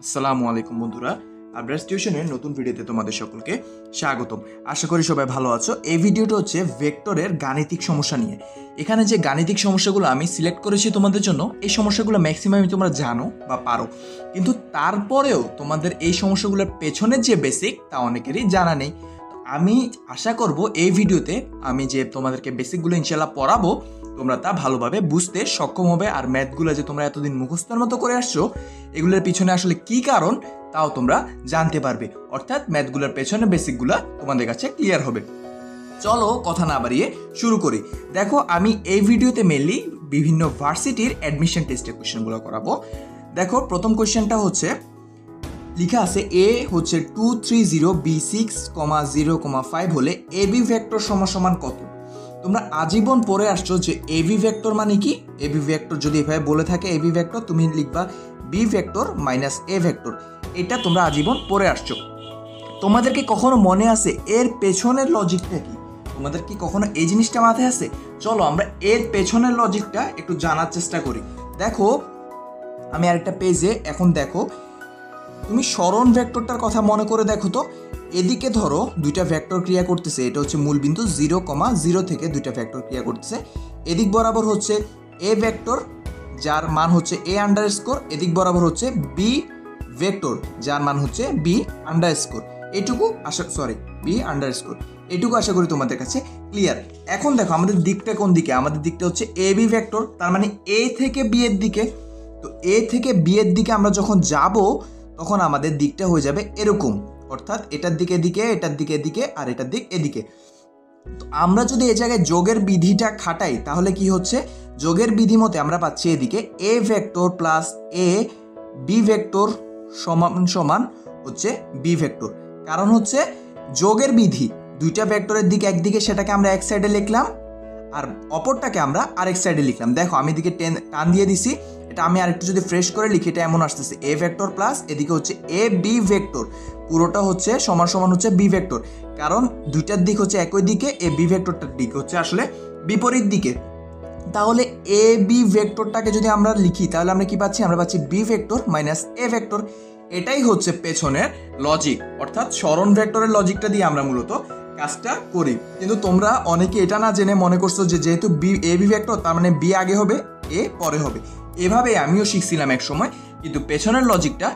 আসসালামু আলাইকুম বন্ধুরা, আবরাজ টিউশনের নতুন ভিডিওতে তোমাদের সকলকে স্বাগতম। আশা করি সবাই ভালো আছো। এই ভিডিওটা হচ্ছে ভেক্টরের গাণিতিক সমস্যা নিয়ে। এখানে যে গাণিতিক সমস্যাগুলো আমি সিলেক্ট করেছি তোমাদের জন্য, এই সমস্যাগুলো ম্যাক্সিমামই তোমরা জানো বা পারো, কিন্তু তারপরেও তোমাদের এই সমস্যাগুলোর পেছনের যে বেসিক তা অনেকেরই জানা নেই। আমি আশা করব এই ভিডিওতে আমি যে তোমাদেরকে বেসিকগুলো ইনশাল্লাহ পড়াবো, তোমরা তা ভালোভাবে বুঝতে সক্ষম হবে। আর ম্যাথগুলো যে তোমরা এতদিন মুখস্থের মতো করে আসছো, এগুলোর পিছনে আসলে কি কারণ তাও তোমরা জানতে পারবে। অর্থাৎ ম্যাথগুলোর পেছনে বেসিকগুলো তোমাদের কাছে ক্লিয়ার হবে। চলো কথা না বাড়িয়ে শুরু করি। দেখো, আমি এই ভিডিওতে মেনলি বিভিন্ন ভার্সিটির অ্যাডমিশন টেস্টের কোয়েশ্চেনগুলো করাবো। দেখো, প্রথম কোয়েশ্চেনটা হচ্ছে লিখা আছে এ হচ্ছে 230 B6, 0,5 হলে এবি ভেক্টর সমান কত। তোমরা আজীবন পড়ে আসছো যে এবি ভেক্টর মানে কি। এবি ভেক্টর যদি এভাবে বলে থাকে এবি ভেক্টর, তুমি লিখবা B vector minus A vector. এটা তোমরা আজীবন পড়ে আসছো। তোমাদেরকে কখনো মনে আছে এর পেছনের লজিকটা কি? তোমাদের কি কখনো এই জিনিসটা মাথায় আছে? চলো আমরা এর পেছনের লজিকটা একটু জানার চেষ্টা করি। দেখো, আমি আরেকটা পেজে এখন দেখো, তুমি স্মরণ ভেক্টরটার কথা মনে করে দেখো তো। এদিকে ধরো দুইটা ভেক্টর ক্রিয়া করতেছে, এটা হচ্ছে মূল বিন্দু 0,0 থেকে দুইটা ভেক্টর ক্রিয়া করতেছে। এদিক বরাবর হচ্ছে এ ভেক্টর যার মান হচ্ছে এ আন্ডারস্কোর, এদিক বরাবর হচ্ছে বি ভেক্টর যার মান হচ্ছে বি আন্ডারস্কোর। এটুকু বি আন্ডারস্কোর। এটুকু আশা করি তোমাদের কাছে ক্লিয়ার। এখন দেখো আমাদের দিকটা কোন দিকে, আমাদের দিকটা হচ্ছে এ বি ভেক্টর, তার মানে এ থেকে বি এর দিকে। তো এ থেকে বি এর দিকে আমরা যখন যাব তখন আমাদের দিকটা হয়ে যাবে এরকম, অর্থাৎ এটার দিকে এদিকে, এটার দিকে এদিকে, আর এটার দিক এদিকে। তো আমরা যদি এই জায়গায় যোগের বিধিটা খাটাই তাহলে কি হচ্ছে, যোগের বিধি মতে আমরা পাচ্ছি এদিকে A vector plus A B vector সমান হচ্ছে বি ভেক্টর। কারণ হচ্ছে যোগের বিধি, দুইটা ভেক্টরের দিক একদিকে, সেটাকে আমরা এক সাইডে লিখলাম আর অপরটাকে আমরা আরেক সাইডে লিখলাম। দেখো আমি এদিকে টান দিয়ে দিছি, এটা আমি আরেকটু যদি ফ্রেশ করে লিখি এটা এমন আসতেছে এ ভেক্টর প্লাস এদিকে হচ্ছে এ বি ভেক্টর, পুরোটা হচ্ছে সমান হচ্ছে বি ভেক্টর। কারণ দুইটার দিক হচ্ছে একই দিকে, এ বি ভেক্টরটার দিক হচ্ছে আসলে বিপরীত দিকে। তাহলে এ বি ভেক্টরটাকে যদি আমরা লিখি তাহলে আমরা কি পাচ্ছি, আমরা পাচ্ছি B vector minus A vector. এটাই হচ্ছে পেছনের লজিক, অর্থাৎ স্মরণ ভেক্টরের লজিকটা দিয়ে আমরা মূলত কাজটা করি। কিন্তু তোমরা অনেকে এটা না জেনে মনে করছো যে যেহেতু বি এ বি ভেক্টর তার মানে বি আগে হবে এ পরে হবে। এভাবে আমিও শিখছিলাম এক সময়, কিন্তু পেছনের লজিকটা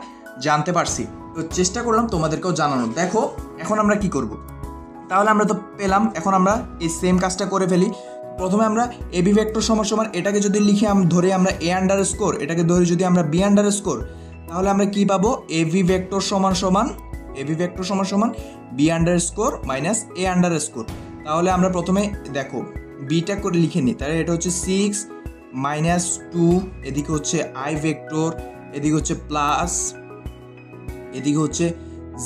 জানতে পারছি, তো চেষ্টা করলাম তোমাদেরকেও জানানোর। দেখো এখন আমরা কি করব, তাহলে আমরা তো পেলাম, এখন আমরা এই সেম কাজটা করে ফেলি। প্রথমে আমরা এ বি ভেক্টর সমান এটাকে যদি লিখি ধরে আমরা এ আন্ডারস্কোর, এটাকে ধরে যদি আমরা বি আন্ডারস্কোর, তাহলে আমরা কি পাবো, এ ভি ভেক্টর সমান B underscore minus A underscore. তাহলে আমরা প্রথমে দেখো বিটা করে লিখে নিই, তাহলে এটা হচ্ছে 6 মাইনাস 2, এদিকে হচ্ছে আই ভেক্টর, এদিকে হচ্ছে প্লাস, এদিকে হচ্ছে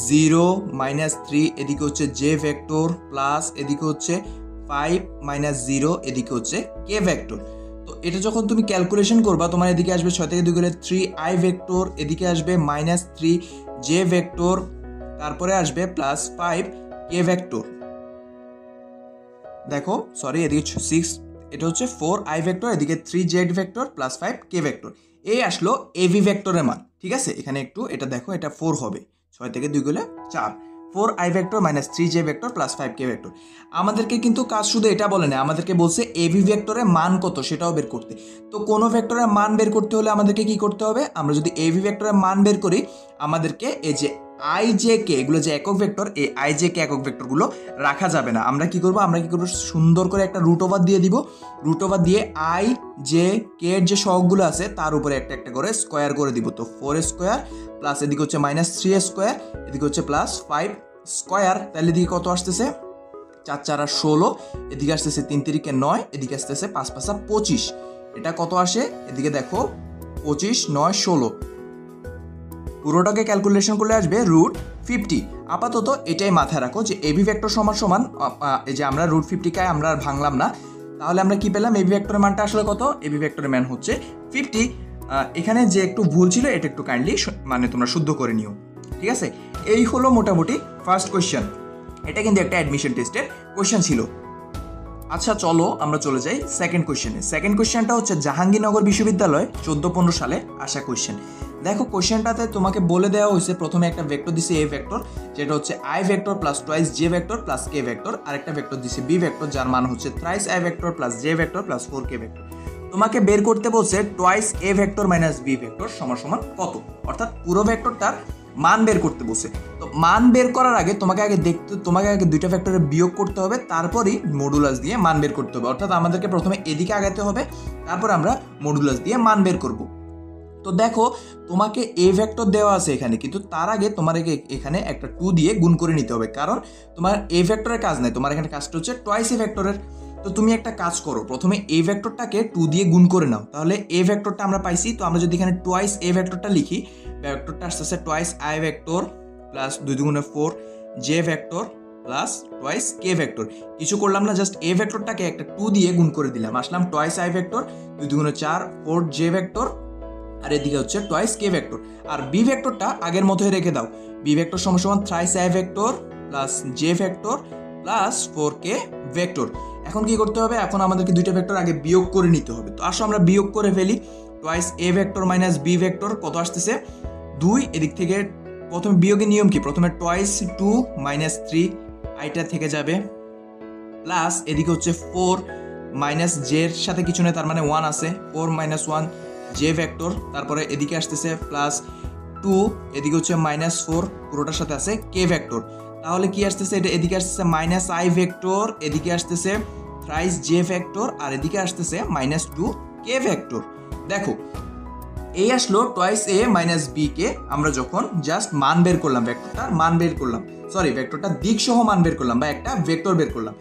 0 মাইনাস 3, এদিকে হচ্ছে জে ভেক্টর প্লাস, এদিকে হচ্ছে 5 মাইনাস 0, এদিকে হচ্ছে কে ভেক্টর। তো এটা যখন তুমি ক্যালকুলেশন করবা তোমার এদিকে আসবে 6 থেকে 2 গেলে 3 আই ভেক্টর, এদিকে আসবে মাইনাস 3 জে ভেক্টর, তারপরে আসবে প্লাস 5 কে ভেক্টর। দেখো এদিকে 6, এটা হচ্ছে 4 আই ভেক্টর, এদিকে 3 জেড ভেক্টর প্লাস 5 কে ভেক্টর। এই আসলো এভি ভেক্টরের মান। ঠিক আছে, এখানে একটু এটা দেখো, এটা 4 হবে, 6 থেকে 2 গেলে 4, 4 I vector minus 3 J vector plus 5 K vector. আমাদেরকে কিন্তু কাজ শুধু এটা বলে না, আমাদেরকে বলছে এভি ভেক্টরের মান কত সেটাও বের করতে। তো কোনো ভেক্টরের মান বের করতে হলে আমাদেরকে কি করতে হবে, আমরা যদি এভি ভেক্টরের মান বের করি আমাদেরকে এই যে আই জে কে, এগুলো যে একক ভেক্টর, এই আই জে কে একক ভেক্টরগুলো রাখা যাবে না। আমরা কি করব, সুন্দর করে একটা রুট ওভার দিয়ে দিব। রুট ওভার দিয়ে আই জে কে এর যে সহগগুলো আছে তার উপরে একটা একটা করে স্কোয়ার করে দিব। তো 4 স্কোয়ার প্লাস এদিকে হচ্ছে মাইনাস 3 স্কোয়ার, এদিকে হচ্ছে প্লাস 5 স্কোয়ার, তাহলে এদিকে কত আসতেছে, 4 4 16, এদিকে আসতেছে 3 3 9, এদিকে আসতেছে 5 5 25। এটা কত আসে, এদিকে দেখো 25 9 16, পুরোটাকে ক্যালকুলেশন করলে আসবে √50। আপাতত এটাই মাথায় রাখো যে এবি ভেক্টর সমান এই যে আমরা √50 আমরা আর ভাঙলাম না। তাহলে আমরা কি পেলাম, এবি ভেক্টরের মানটা আসলে কত, এবি ভেক্টরের মান হচ্ছে 50। এখানে যে একটু ভুল ছিল এটা একটু কাইন্ডলি মানে তোমরা শুদ্ধ করে নিও। ঠিক আছে, এই হলো মোটামুটি ফার্স্ট কোয়েশ্চেন। এটা কিন্তু একটা অ্যাডমিশন টেস্টের কোয়েশ্চেন ছিল। আচ্ছা চলো আমরা চলে যাই সেকেন্ড কোয়েশ্চেনে। সেকেন্ড কোয়েশ্চেনটা হচ্ছে জাহাঙ্গীরনগর বিশ্ববিদ্যালয় 14-15 সালে আসা কোয়েশ্চেন। দেখো কোশ্চেনটাতে তোমাকে বলে দেওয়া হয়েছে প্রথমে একটা ভেক্টর দিছে এ ভেক্টর, যেটা হচ্ছে I vector plus twice J vector plus K vector, আর একটা ভেক্টর দিছে বি ভেক্টর যার মান হচ্ছে thrice I vector plus J vector plus 4k vector. তোমাকে বের করতে বলছে twice A vector minus B vector সমান সমান কত, অর্থাৎ পুরো ভেক্টরটার মান বের করতে বলছে। তো মান বের করার আগে তোমাকে আগে দুইটা ভেক্টরের বিয়োগ করতে হবে, তারপরই মডুলাস দিয়ে মান বের করতে হবে। অর্থাৎ আমাদেরকে প্রথমে এদিকে আগাতে হবে, তারপর আমরা মডুলাস দিয়ে মান বের করব। তো দেখো তোমাকে এ ভেক্টর দেওয়া আছে এখানে, কিন্তু তার আগে তোমাকে এখানে একটা 2 দিয়ে গুণ করে নিতে হবে, কারণ তোমার এ ভেক্টরের কাজ নাই, তোমার এখানে কাজটা হচ্ছে টয়েস এ ভেক্টরের। তো তুমি একটা কাজ করো, প্রথমে এ ভেক্টরটাকে 2 দিয়ে গুণ করে নাও, তাহলে এ ভেক্টরটা আমরা পাইছি। তো আমরা যদি এখানে টয়েস এ ভেক্টরটা লিখি, ভেক্টরটা আসতেছে টয়েস আই ভেক্টর প্লাস 2 দুগুণে 4 J vector plus toys K vector. কিছু করলাম না, জাস্ট এ ভেক্টরটাকে একটা 2 দিয়ে গুণ করে দিলাম, আসলাম টয়েস আই ভেক্টর 2 দুগুণে 4 4 জে ভেক্টর, আর এদিকে হচ্ছে টয়েস কে ভেক্টর। আর বি ভেক্টরটা আগের মতোই রেখে দাও, বি ভেক্টর সমান সমান thrice I vector plus J vector plus 4k vector. এখন কি করতে হবে, এখন আমাদেরকে দুইটা ভেক্টর আগে বিয়োগ করে নিতে হবে। তো আসো আমরা বিয়োগ করে ফেলি। Twice A vector minus B vector কত আসতেছে 2, এদিক থেকে প্রথমে বিয়োগের নিয়ম কি, প্রথমে টয়েস 2 মাইনাস 3 আইটা থেকে যাবে, প্লাস এদিকে হচ্ছে 4 মাইনাস জের সাথে কিছু নেই, তার মানে 1 আছে, 4 মাইনাস 1 জে ভেক্টর, তারপরে এদিকে আসতেছে প্লাস 2, এদিকে হচ্ছে মাইনাস 4, পুরোটার সাথে আছে কে ভেক্টর। তাহলে কি আসতেছে, এটা এদিকে আসতেছে মাইনাস আই ভেক্টর, এদিকে আসতেছে থ্রাইস জে ভেক্টর, আর এদিকে আসতেছে মাইনাস 2 কে ভেক্টর। দেখো এই আসলো টয়েস এ মাইনাস বি কে আমরা যখন জাস্ট মান বের করলাম, ভেক্টরটার মান বের করলাম, সরি ভেক্টরটার দিক সহ মান বের করলাম, বা একটা ভেক্টর বের করলাম।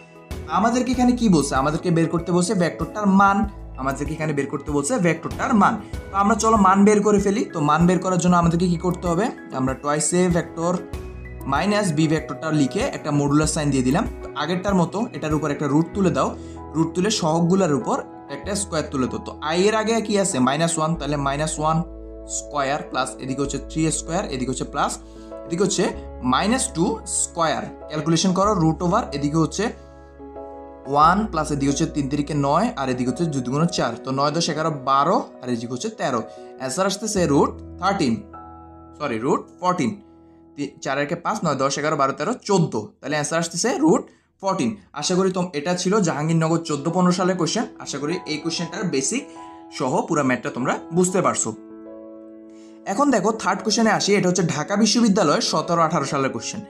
আমাদেরকে এখানে কি বলছে, আমাদেরকে বের করতে বলছে ভেক্টরটার মান, আমাদেরকে এখানে বের করতে বলছে ভেক্টরটার মান। তো আমরা চলো মান বের করে ফেলি। তো মান বের করার জন্য আমাদেরকে কি করতে হবে, আমরা twice A vector minus B ভেক্টরটা লিখে একটা মডুলাস সাইন দিয়ে দিলাম। তো আগেরটার মতো এটার উপর একটা রুট তুলে দাও, রুট তুলে সহগগুলোর উপর একটা স্কোয়ার তুলে দাও। তো আই এর আগে কি আছে -1, তাহলে -1 স্কোয়ার প্লাস এদিকে হচ্ছে 3 স্কোয়ার, এদিকে হচ্ছে প্লাস এদিকে হচ্ছে -2 স্কোয়ার। ক্যালকুলেশন করো, রুট ওভার এদিকে হচ্ছে 1 প্লাস এদিকে হচ্ছে 3 3 9, আর এদিকে হচ্ছে 2 2 4, তো 9 10 11 12, আর এদিকে হচ্ছে 13। অ্যান্সার আসতেছে রুট 14, 4 এর 5 9 10 11 12 13 14, তাহলে অ্যান্সার আসতেছে রুট 14। আশা করি এটা ছিল জাহাঙ্গীরনগর 14-15 সালের কোশ্চেন। আশা করি এই কোশ্চেনটার বেসিক সহ পুরো ম্যাথটা তোমরা বুঝতে পারছো। এখন দেখো থার্ড কোশ্চেনে আসি, এটা হচ্ছে ঢাকা বিশ্ববিদ্যালয়ের 17-18 সালের কোশ্চেন।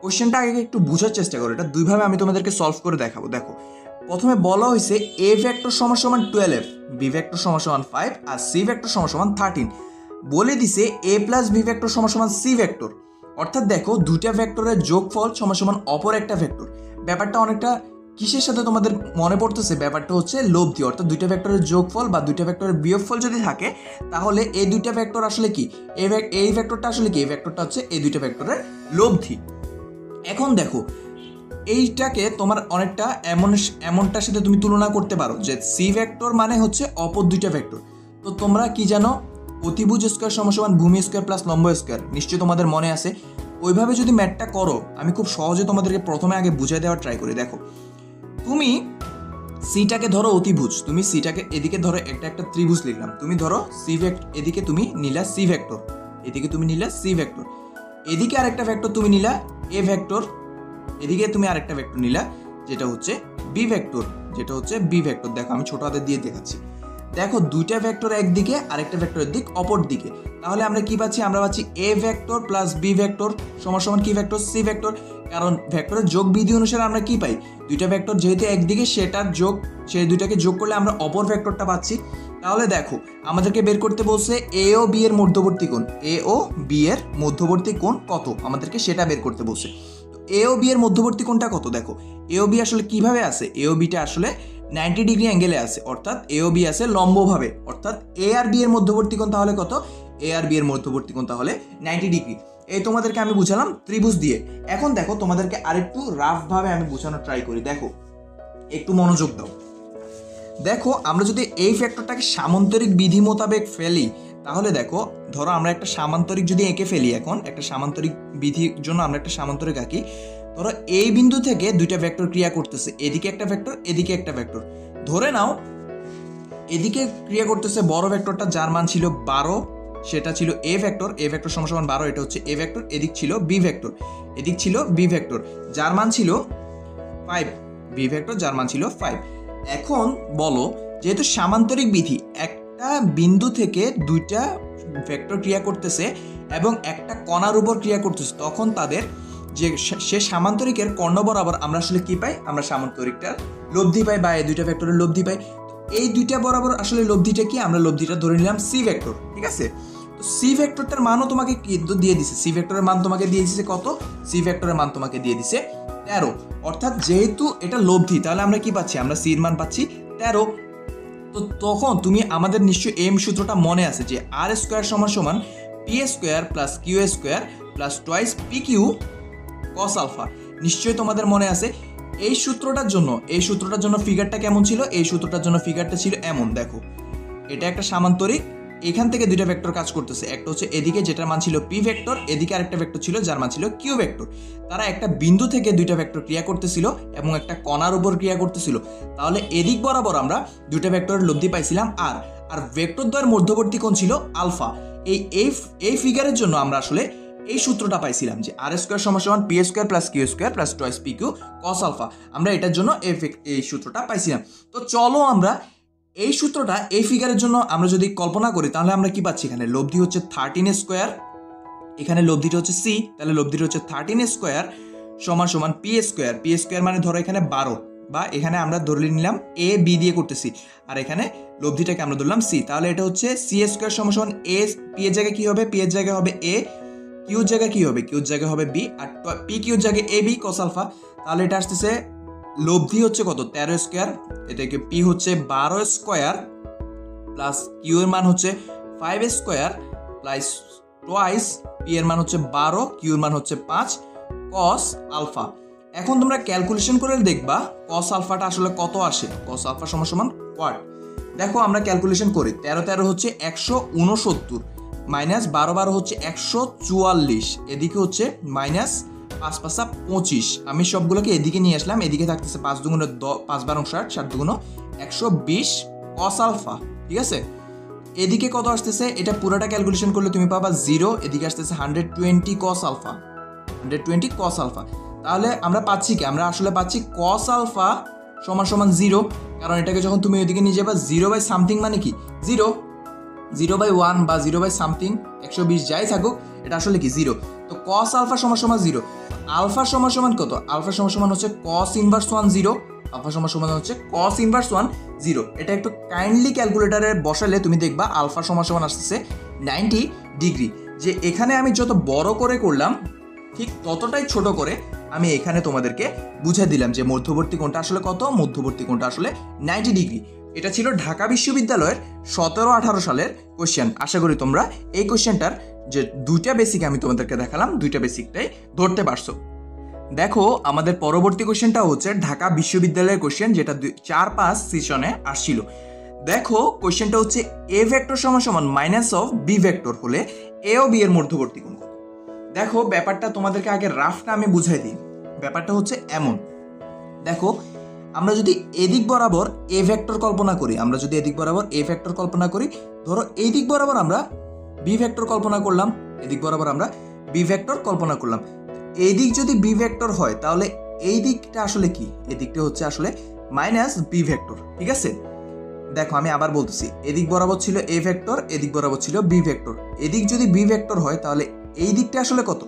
কোশ্চেনটা আগে একটু বোঝার চেষ্টা করো, এটা দুইভাবে আমি তোমাদেরকে সলভ করে দেখাবো। দেখো প্রথমে বলা হয়েছে এ ভেক্টর সমান সমান 12, বি ভেক্টর সমান সমান 5, আর সি ভেক্টর সমান সমান 13। বলে দিছে এ প্লাস বি ভেক্টর সমান সমান সি ভেক্টর, অর্থাৎ দেখো দুইটা ভেক্টরের যোগফল সমান সমান অপর একটা ভেক্টর। ব্যাপারটা অনেকটা কিসের সাথে তোমাদের মনে পড়তেছে, ব্যাপারটা হচ্ছে লব্ধি, অর্থাৎ দুইটা ভেক্টরের যোগফল বা দুইটা ভেক্টরের বিয়োগফল যদি থাকে, তাহলে এই দুইটা ভেক্টর আসলে কি, এই ভেক্টরটা আসলে কি, এই ভেক্টরটা হচ্ছে এই দুইটা ভেক্টরের লব্ধি। এখন দেখো এইটাকে তোমার অনেকটা এমনটার সাথে তুমি তুলনা করতে পারো যে সি ভেক্টর মানে হচ্ছে অপর দুইটা ভেক্টর। তো তোমরা কি জানো, অতিভুজ স্কোয়ার সমান সমান ভূমি স্কোয়ার প্লাস লম্ব স্কোয়ার, নিশ্চয়ই তোমাদের মনে আছে। ওইভাবে যদি ম্যাথটা করো, আমি খুব সহজে তোমাদেরকে প্রথমে আগে বুঝিয়ে দেওয়ার ট্রাই করি। দেখো তুমি সিটাকে ধরো অতিভুজ, তুমি সিটাকে এদিকে ধরো একটা ত্রিভুজ লিখলাম, তুমি ধরো সি ভেক্টর, এদিকে তুমি নিলা সি ভেক্টর, এদিকে তুমি নিলা সি ভেক্টর, এদিকে আরেকটা ভেক্টর তুমি নিলা এ ভেক্টর, এদিকে তুমি আরেকটা ভেক্টর নিলা যেটা হচ্ছে বি ভেক্টর, দেখো আমি ছোট হাতে দিয়ে দেখাচ্ছি। দেখো দুইটা ভেক্টর একদিকে, আরেকটা ভেক্টরের দিক অপর দিকে, তাহলে আমরা কি পাচ্ছি, আমরা পাচ্ছি A vector plus B vector সমান সমান কি ভেক্টর, সি ভেক্টর। কারণ ভেক্টরের যোগ বিধি অনুসারে আমরা কি পাই, দুইটা ভেক্টর যেহেতু একদিকে, সেটার যোগ, সেই দুইটাকে যোগ করলে আমরা অপর ভেক্টরটা পাচ্ছি। তাহলে দেখো আমাদেরকে বের করতে বলছে এ ও বি এর মধ্যবর্তী কোণ, এ ও বি এর মধ্যবর্তী কোণ কত, আমাদেরকে সেটা বের করতে বলছে। এ ও বি এর মধ্যবর্তী কোণটা কত, দেখো এ ও বি আসলে কিভাবে আছে, এ ও বিটা আসলে 90 ডিগ্রি অ্যাঙ্গেলে আছে, অর্থাৎ এ ও বি আছে লম্বভাবে, অর্থাৎ এ আর বি এর মধ্যবর্তী কোণ তাহলে কত, এ আর বি এর মধ্যবর্তী কোণ তাহলে 90 ডিগ্রি। এই তোমাদেরকে আমি বুঝালাম ত্রিভুজ দিয়ে। এখন দেখো তোমাদেরকে আরেকটু রাফ ভাবে আমি বোঝানোর ট্রাই করি, দেখো একটু মনোযোগ দাও। দেখো আমরা যদি এই ফ্যাক্টরটাকে সামান্তরিক বিধি মোতাবেক ফেলি, তাহলে দেখো ধরো আমরা একটা সামান্তরিক যদি এঁকে ফেলি, এখন একটা সামান্তরিক বিধির জন্য আমরা একটা সামান্তরিক আঁকি। ধরো এই বিন্দু থেকে দুইটা ভেক্টর ক্রিয়া করতেছে, এদিকে একটা ভেক্টর, এদিকে একটা ভেক্টর। ধরে নাও এদিকে ক্রিয়া করতেছে বড় ভেক্টরটা, যার মান ছিল 12, সেটা ছিল এ ভেক্টর সমান সমান 12, এটা হচ্ছে এ ভেক্টর, এদিক ছিল বি ভেক্টর, এদিক ছিল বি ভেক্টর, যার মান ছিল 5, বি ভেক্টর যার মান ছিল 5। এখন বলো, যেহেতু সামান্তরিক বিধি, একটা বিন্দু থেকে দুইটা ভেক্টর ক্রিয়া করতেছে এবং একটা কণার উপর ক্রিয়া করতেছে, তখন তাদের যে সে সামান্তরিকের কর্ণ বরাবর আমরা আসলে কি পাই, আমরা সামান্তরিকটার লব্ধি পাই বা এই দুইটা ভেক্টরের লব্ধি পাই। এই দুইটা বরাবর আসলে লব্ধিটা কি, আমরা লব্ধিটা ধরে নিলাম সি ভেক্টর, ঠিক আছে। তো সি ভেক্টরটার মানও তোমাকে কিন্তু দিয়ে দিছে, সি ভেক্টরের মান তোমাকে দিয়ে দিছে কত, সি ভেক্টরের মান তোমাকে দিয়ে দিছে 13, অর্থাৎ যেহেতু এটা লব্ধি তাহলে আমরা কি পাচ্ছি, আমরা সির মান পাচ্ছি 13। তো তখন তুমি আমাদের নিশ্চয়ই এম সূত্রটা মনে আছে যে আর স্কোয়ার সমান সমান P square plus Q square plus twice P Q cos alpha, নিশ্চয়ই তোমাদের মনে আছে। এই সূত্রটার জন্য ফিগারটা কেমন ছিল, এই সূত্রটার জন্য ফিগারটা ছিল এমন, দেখো এটা একটা সামান্তরিক, এখান থেকে দুইটা ভেক্টর কাজ করতেছে, একটা হচ্ছে এদিকে যেটার মান ছিল পি ভেক্টর, এদিকে আরেকটা ভেক্টর ছিল যার মান ছিল কিউ ভেক্টর। তারা একটা বিন্দু থেকে দুইটা ভেক্টর ক্রিয়া করতেছিল এবং একটা কণার উপর ক্রিয়া করতেছিল, তাহলে এদিক বরাবর আমরা দুইটা ভেক্টরের লব্ধি পাইছিলাম আর ভেক্টর দ্বয়ের মধ্যবর্তী কোণ ছিল আলফা। এই ফিগারের জন্য আমরা আসলে এই সূত্রটা পাইছিলাম যে আর স্কোয়ার সমান সমান P square plus Q square plus twice P Q cos alpha, আমরা এটার জন্য এই সূত্রটা পাইছিলাম। তো চলো আমরা এই সূত্রটা এই ফিগারের জন্য আমরা যদি কল্পনা করি, তাহলে আমরা কি পাচ্ছি, এখানে লব্ধি হচ্ছে 13 স্কোয়ার, এখানে লব্ধিটা হচ্ছে সি, তাহলে লব্ধিটা হচ্ছে 13 স্কোয়ার সমান সমান পি স্কোয়ার মানে ধরো এখানে 12, বা এখানে আমরা ধরে নিলাম এ বি দিয়ে করতেছি, আর এখানে লব্ধিটাকে আমরা ধরলাম সি, তাহলে এটা হচ্ছে সি স্কোয়ার সমান সমান এ, পি এর জায়গায় কি হবে, পি এর জায়গায় হবে এ, কিউর জায়গায় কি হবে, কিউর জায়গায় হবে বি, আর পি কিউর জায়গায় এ বি কস আলফা। তাহলে এটা আসতেছে লব্ধি হচ্ছে কত 13 স্কোয়ার, এটাকে পি হচ্ছে 12 স্কোয়ার প্লাস কিউ এর মান হচ্ছে 5 স্কোয়ার প্লাস টুয়াইস পি এর মান হচ্ছে 12, কিউ এর মান হচ্ছে 5 কস আলফা। এখন তোমরা ক্যালকুলেশন করে দেখবা কস আলফাটা আসলে কত আসে, কস আলফা সমান সমান কোয়াট। দেখো আমরা ক্যালকুলেশন করি, 13 হচ্ছে 169 মাইনাস 12 হচ্ছে 144, এদিকে হচ্ছে মাইনাস 5 5 25, আমি সবগুলোকে এদিকে নিয়ে আসলাম, এদিকে থাকতেছে 5 2 5 12 60, 7 2 120 কস আলফা, ঠিক আছে। এদিকে কত আসতেছে, এটা পুরোটা ক্যালকুলেশন করলে তুমি পাবা 0, এদিকে আসতেছে 120 কস আলফা, 120 কস আলফা। তাহলে আমরা পাচ্ছি কি, আমরা আসলে পাচ্ছি কস আলফা সমান সমান 0, কারণ এটাকে যখন তুমি ওইদিকে নিয়ে যাবা 0 বাই সামথিং মানে কি 0 বাই 1 বা 0 বাই সামথিং 120 যাই থাকুক, এটা আসলে কি 0। তো কস আলফা সমান সমান 0, আলফা সমান সমান কত, আলফা সমান সমান হচ্ছে কস ইনভার্স 1 0, আলফা সমান সমান হচ্ছে কস ইনভার্স 1 0। এটা একটু কাইন্ডলি ক্যালকুলেটারে বসালে তুমি দেখবা আলফা সমান সমান আসতেছে 90 ডিগ্রি। যে এখানে আমি যত বড় করে করলাম ঠিক ততটাই ছোট করে আমি এখানে তোমাদেরকে বুঝিয়ে দিলাম যে মধ্যবর্তী কোণটা আসলে কত, মধ্যবর্তী কোণটা আসলে 90 ডিগ্রি। এটা ছিল ঢাকা বিশ্ববিদ্যালয়ের 17-18 সালের কোশ্চেন। আশা করি তোমরা এই কোশ্চেনটার যে দুইটা বেসিক আমি তোমাদেরকে দেখালাম, দুইটা বেসিকটাই ধরতে পারছো। দেখো আমাদের পরবর্তী কোশ্চেনটা হচ্ছে ঢাকা বিশ্ববিদ্যালয়ের কোশ্চেন, যেটা 4-5 সেশনে আসছিল। দেখো কোশ্চেনটা হচ্ছে এ ভেক্টর সমান সমান মাইনাস অফ বি ভেক্টর হলে এ ও বি এর মধ্যবর্তী কোণ কত। দেখো ব্যাপারটা তোমাদেরকে আগে রাফটা আমি বুঝাই দিই। ব্যাপারটা হচ্ছে এমন, দেখো আমরা যদি এদিক বরাবর এ ভেক্টর কল্পনা করি, ধরো এই দিক বরাবর আমরা বি ভেক্টর কল্পনা করলাম, এদিক বরাবর আমরা বি ভেক্টর কল্পনা করলাম। এই দিক যদি বি ভেক্টর হয় তাহলে এই দিকটা আসলে কি, এই দিকটা হচ্ছে আসলে মাইনাস বি ভেক্টর, ঠিক আছে। দেখো আমি আবার বলতেছি, এদিক বরাবর ছিল এ ভেক্টর, এদিক বরাবর ছিল বি ভেক্টর। এদিক যদি বি ভেক্টর হয় তাহলে এই দিকটা আসলে কত,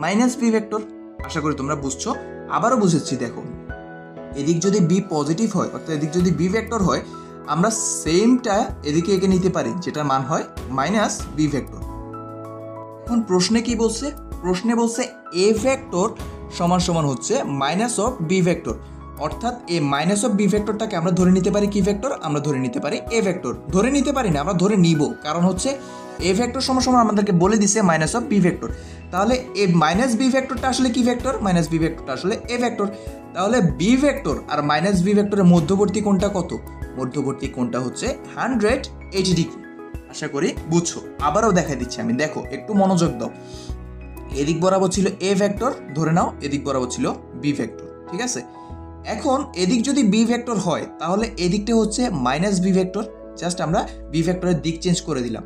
মাইনাস বি ভেক্টর। আশা করি তোমরা বুঝছো। আবারও বুঝেছি, দেখো এদিক যদি বি পজিটিভ হয়, অর্থাৎ এদিক যদি বি ভেক্টর হয়, আমরা সেমটা এদিকে এঁকে নিতে পারি, যেটার মান হয় মাইনাস বি ভেক্টর। এখন প্রশ্নে কি বলছে, প্রশ্নে বলছে এ ভেক্টর সমান সমান হচ্ছে মাইনাস অফ বি ভেক্টর, অর্থাৎ এই মাইনাস অফ বি ভেক্টরটাকে আমরা ধরে নিতে পারি কি ভেক্টর, আমরা ধরে নিতে পারি এ ভেক্টর। ধরে নিতে পারি না, আমরা ধরে নিব, কারণ হচ্ছে এ ভেক্টর সমান সমান আমাদেরকে বলে দিছে মাইনাস অফ বি ভেক্টর। তাহলে এই মাইনাস বি ভেক্টরটা আসলে কি ভেক্টর, মাইনাস বি ভেক্টরটা আসলে এ ভেক্টর। তাহলে বি ভেক্টর আর মাইনাস বি ভেক্টরের মধ্যবর্তী কোণটা কত, মধ্যবর্তী কোণটা হচ্ছে 180 ডিগ্রি। আশা করি বুঝছো। আবারও দেখা দিচ্ছি আমি, দেখো একটু মনোযোগ দাও। এদিক বরাবর ছিল এ ভেক্টর, ধরে নাও এদিক বরাবর ছিল বি ভেক্টর, ঠিক আছে। এখন এদিক যদি বি ভেক্টর হয় তাহলে এদিকটা হচ্ছে মাইনাস বি ভেক্টর, জাস্ট আমরা বি ভেক্টরের দিক চেঞ্জ করে দিলাম।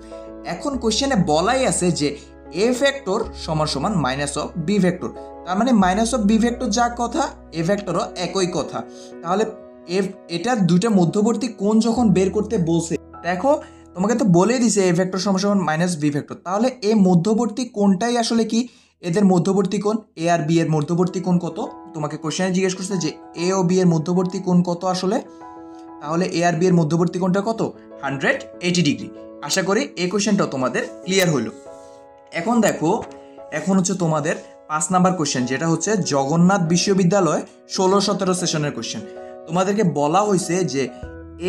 এখন কোশ্চেনে বলাই আছে যে এ ভেক্টর সমান সমান মাইনাস অফ বি ভেক্টর, তার মানে মাইনাস অফ বি ভেক্টর যা কথা এ ভেক্টরও একই কথা। তাহলে এটা দুইটা মধ্যবর্তী কোণ যখন বের করতে বলছে, দেখো তোমাকে তো বলেই দিছে এ ভেক্টর সমান সমান মাইনাস বি ভেক্টর, তাহলে এই মধ্যবর্তী কোণটাই আসলে কি এদের মধ্যবর্তী কোণ, এ আর বি এর মধ্যবর্তী কোণ কত, তোমাকে কোশ্চেনে জিজ্ঞেস করছে যে এ ও বি এর মধ্যবর্তী কোণ কত আসলে, তাহলে এ আর বি এর মধ্যবর্তী কোণটা কত 180 ডিগ্রি। আশা করি এই কোশ্চেনটাও তোমাদের ক্লিয়ার হইল। এখন দেখো, এখন হচ্ছে তোমাদের 5 নাম্বার কোশ্চেন, যেটা হচ্ছে জগন্নাথ বিশ্ববিদ্যালয় 16-17 সেশনের কোশ্চেন। তোমাদেরকে বলা হয়েছে যে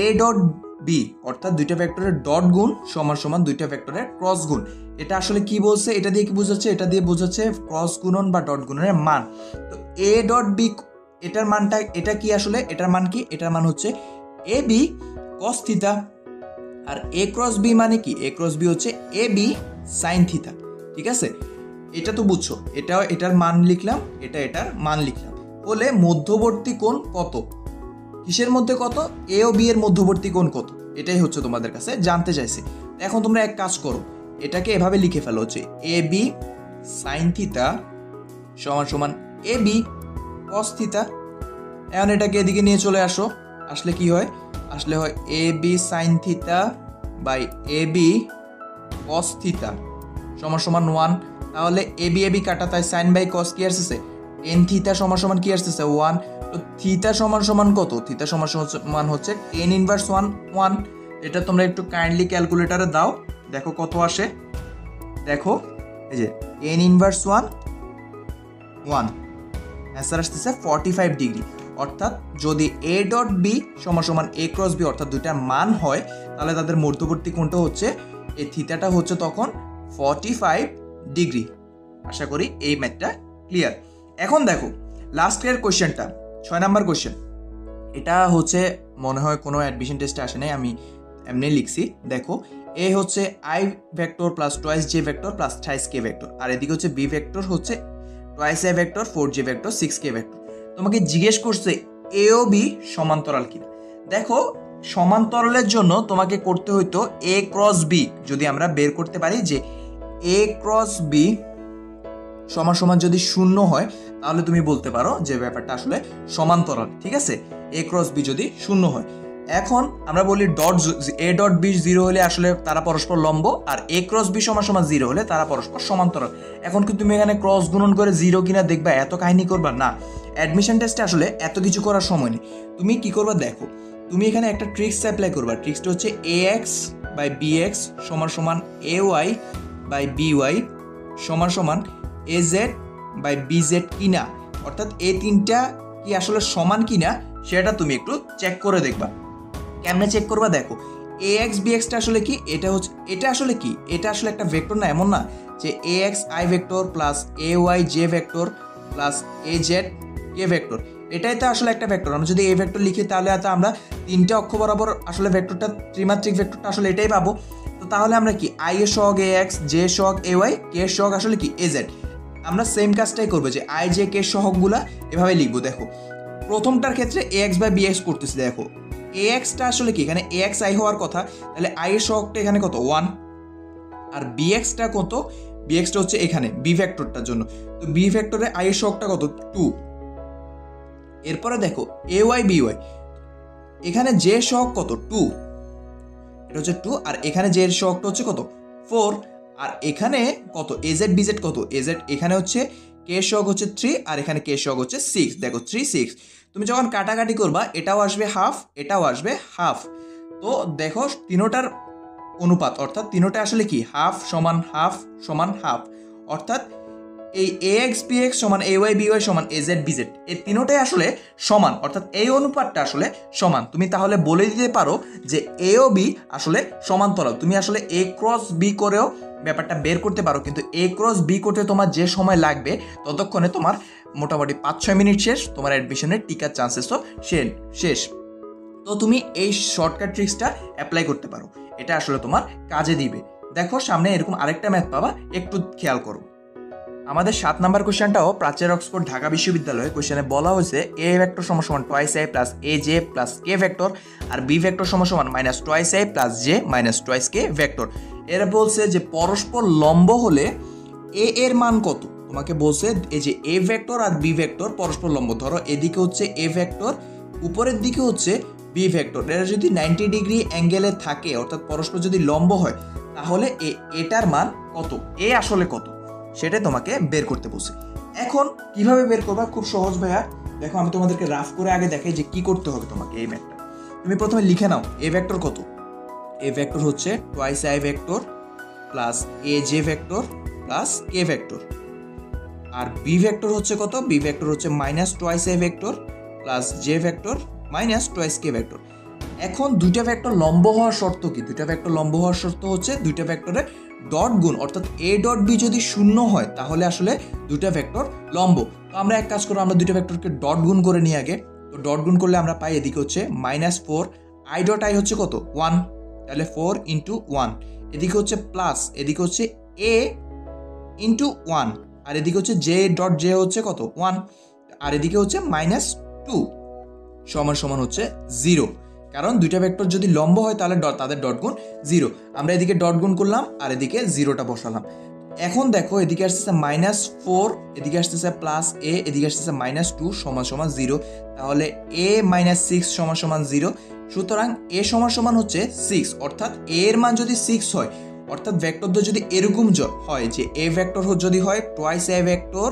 এ ডট বি অর্থাৎ দুইটা ভেক্টরের ডট গুণ সমান সমান দুইটা ভেক্টরের ক্রস গুণ। এটা আসলে কি বলছে, এটা দিয়ে কি বোঝাচ্ছে, এটা দিয়ে বোঝাচ্ছে ক্রস গুণন বা ডট গুণনের মান। তো এ ডট বি এটার মানটা, এটা কি আসলে, এটার মান কি, এটার মান হচ্ছে এ বি কস থিতা। আর এ ক্রস বি মানে কি, এ ক্রস বি হচ্ছে এ বি সাইন থিতা। ঠিক আছে, এটা তো বুঝছো, এটাও এটার মান লিখলাম, এটা এটার মান লিখলাম। বলে মধ্যবর্তী কোণ কত, কিসের মধ্যে কত, এ ও বি এর মধ্যবর্তী কোণ কত, এটাই হচ্ছে তোমাদের কাছে জানতে চাইছে। এখন তোমরা এক কাজ করো, এটাকে এভাবে লিখে ফেলো হচ্ছে এ বি সাইন থিতা সমান সমান এ বি কস থিতা। এখন এটাকে এদিকে নিয়ে চলে আসো, আসলে কি হয়, আসলে হয় A B sine theta by A B cos theta সমান সমান 1। তাহলে এ বি কাটা, তাই সাইন বাই কস কি আসছে, টেন থিতা সমান সমান কি আসছে 1। তো থিতা সমান সমান কত, থিতা সমান সমান হচ্ছে টেন ইনভার্স 1। এটা তোমরা একটু কাইন্ডলি ক্যালকুলেটারে দাও, দেখো কত আসে। দেখো এই যে টেন ইনভার্স 1 অ্যান্সার আসতেছে 45 ডিগ্রি। অর্থাৎ যদি এ ডট বি সমান সমান এ ক্রস বি অর্থাৎ দুইটার মান হয়, তাহলে তাদের মধ্যবর্তী কোণটা হচ্ছে এই থিতাটা হচ্ছে তখন 45 ডিগ্রি। আশা করি এই ম্যাথটা ক্লিয়ার। এখন দেখো লাস্ট ইয়ার কোশ্চেনটা 6 নাম্বার কোশ্চেন। এটা হচ্ছে মনে হয় কোনো অ্যাডমিশন টেস্টে আসে নাই, আমি এমনি লিখছি। দেখো এ হচ্ছে I vector plus twice J vector plus thrice K vector, আর এদিকে হচ্ছে বি ভেক্টর হচ্ছে twice A vector 4j vector 6k vector. তোমাকে জিজ্ঞেস করছে এ ও বি সমান্তরাল কিনা। দেখো সমান্তরালের জন্য তোমাকে করতে হইতো এ ক্রস বি, যদি আমরা বের করতে পারি যে এ ক্রস বি সমান সমান যদি 0 হয়, তাহলে তুমি বলতে পারো যে ব্যাপারটা আসলে সমান্তরাল। ঠিক আছে, এ ক্রস বি যদি 0 হয়। এখন আমরা বলি এ ডট বি 0 হলে আসলে তারা পরস্পর লম্ব, আর এ ক্রস বি সমান সমান 0 হলে তারা পরস্পর সমান্তরাল। এখন কি তুমি এখানে ক্রস গুণন করে 0 কিনা দেখবা, এত কাহিনী করবা না। অ্যাডমিশন টেস্টে আসলে এত কিছু করার সময় নেই। তুমি কি করবা, দেখো তুমি এখানে একটা ট্রিক্স অ্যাপ্লাই করবা। ট্রিক্সটা হচ্ছে A X by B X সমান সমান A Y by B Y সমান সমান A Z by B Z কিনা, অর্থাৎ এই তিনটা কি আসলে সমান কিনা সেটা তুমি একটু চেক করে দেখবা। কেমনে চেক করবা, দেখো এ এক্স বি এক্সটা আসলে কি, এটা হচ্ছে, এটা আসলে কি, এটা আসলে একটা ভেক্টর না, এমন না যে A X I vector plus A Y J vector plus A Z K vector, এটাই তো আসলে একটা ভেক্টর। আমরা যদি এ ভেক্টর লিখি তাহলে তো আমরা তিনটে অক্ষ বরাবর আসলে ভেক্টরটা, ত্রিমাত্রিক ভেক্টরটা আসলে এটাই পাবো। তো তাহলে আমরা কি আই এর সহগ এ এক্স, জে সহগ এ ওয়াই, কে সহগ আসলে কি এ জেড, আমরা সেম কাজটাই করবো যে আই জে কে সহগগুলা এভাবে লিখবো। দেখো প্রথমটার ক্ষেত্রে এ এক্স বাই বি এক্স করতেছি, দেখো এ এক্সটা আসলে কি, এখানে এ এক্স আই হওয়ার কথা, তাহলে আই এর সহগটা এখানে কত 1, আর বি এক্সটা কত, বি এক্সটা হচ্ছে এখানে বি ভেক্টরটার জন্য, তো বি ভেক্টরে আই এর সহগটা কত 2। এরপরে দেখো এ ওয়াই বি ওয়াই, এখানে জে সহগ কত 2, এটা হচ্ছে 2, আর এখানে জে এর সহগটা হচ্ছে কত 4, আর এখানে কত এজেড বিজেড কত এজেড, এখানে হচ্ছে কে সহগ হচ্ছে 3 আর এখানে কে সহগ হচ্ছে 6। দেখো 3 6, তুমি যখন কাটাকাটি করবা এটাও আসবে হাফ, এটাও আসবে হাফ। তো দেখো তিনোটার অনুপাত, অর্থাৎ তিনোটা আসলে কি হাফ সমান হাফ সমান হাফ, অর্থাৎ এই এ এক্স বি এক্স সমান এ ওয়াই বি ওয়াই সমান এ জেড বি জেড, এই তিনোটাই আসলে সমান, অর্থাৎ এই অনুপাতটা আসলে সমান। তুমি তাহলে বলে দিতে পারো যে এ ও বি আসলে সমান্তরাল। তুমি আসলে এ ক্রস বি করেও ব্যাপারটা বের করতে পারো, কিন্তু এ ক্রস বি করতে তোমার যে সময় লাগবে ততক্ষণে তোমার মোটামুটি 5-6 মিনিট শেষ, তোমার অ্যাডমিশনের টিকার চান্সেসও শেষ। তো তুমি এই শর্টকাট ট্রিক্সটা অ্যাপ্লাই করতে পারো, এটা আসলে তোমার কাজে দিবে। দেখো সামনে এরকম আরেকটা ম্যাথ পাবা, একটু খেয়াল করো। আমাদের 7 নাম্বার কোশ্চেনটাও প্রাচ্যের অক্সফোর্ড ঢাকা বিশ্ববিদ্যালয়ে কোশ্চেনে বলা হয়েছে এ ভেক্টর সমান সমান twice I plus A J plus K vector, আর বি ভেক্টর সমান সমান minus twice I plus J minus twice K vector. এরা বলছে যে পরস্পর লম্ব হলে এ এর মান কত। তোমাকে বলছে এই যে এ ভেক্টর আর বি ভেক্টর পরস্পর লম্ব, ধরো এদিকে হচ্ছে এ ভেক্টর, উপরের দিকে হচ্ছে বি ভেক্টর, এরা যদি 90 ডিগ্রি অ্যাঙ্গেলে থাকে অর্থাৎ পরস্পর যদি লম্ব হয় তাহলে এটার মান কত, এ আসলে কত সেটাই তোমাকে বের করতে বলছে। এখন কিভাবে বের করবা, খুব সহজ ভাইয়া। দেখো আমি তোমাদেরকে রাফ করে আগে দেখাই যে কি করতে হবে তোমাকে। এই ম্যাথটা তুমি প্রথমে লিখে নাও, এ ভেক্টর কত, এ ভেক্টর হচ্ছে twice I vector plus A J vector plus K vector, আর বি ভেক্টর হচ্ছে কত, বি ভেক্টর হচ্ছে minus twice I vector plus J vector minus twice K vector. এখন দুইটা ভেক্টর লম্ব হওয়ার শর্ত কি, দুইটা ভেক্টর লম্ব হওয়ার শর্ত হচ্ছে দুইটা ভেক্টরের ডট গুণ, অর্থাৎ এ ডট বি যদি শূন্য হয় তাহলে আসলে দুইটা ভেক্টর লম্ব। তো আমরা এক কাজ করবো, আমরা দুইটা ভেক্টরকে ডট গুণ করে নিই আগে। তো ডট গুণ করলে আমরা পাই এদিকে হচ্ছে -4, আই ডট আই হচ্ছে কত 1, তাহলে 4 × 1, এদিকে হচ্ছে প্লাস, এদিকে হচ্ছে এ × 1, আর এদিকে হচ্ছে জে ডট জে হচ্ছে কত 1, আর এদিকে হচ্ছে -2 সমান সমান হচ্ছে 0, কারণ দুইটা ভেক্টর যদি লম্ব হয় তাহলে তাদের ডট গুণ 0। আমরা এদিকে ডট গুণ করলাম আর এদিকে 0টা বসালাম। এখন দেখো এদিকে আসতেছে -4, এদিকে আসতেছে প্লাস এ, এদিকে আসতেছে -2 সমান সমান 0, তাহলে a - 6 সমান সমান 0। সুতরাং a সমান সমান হচ্ছে 6, অর্থাৎ a এর মান যদি 6 হয়, অর্থাৎ ভেক্টরটা যদি এরকম হয় যে a ভেক্টর যদি হয় twice a vector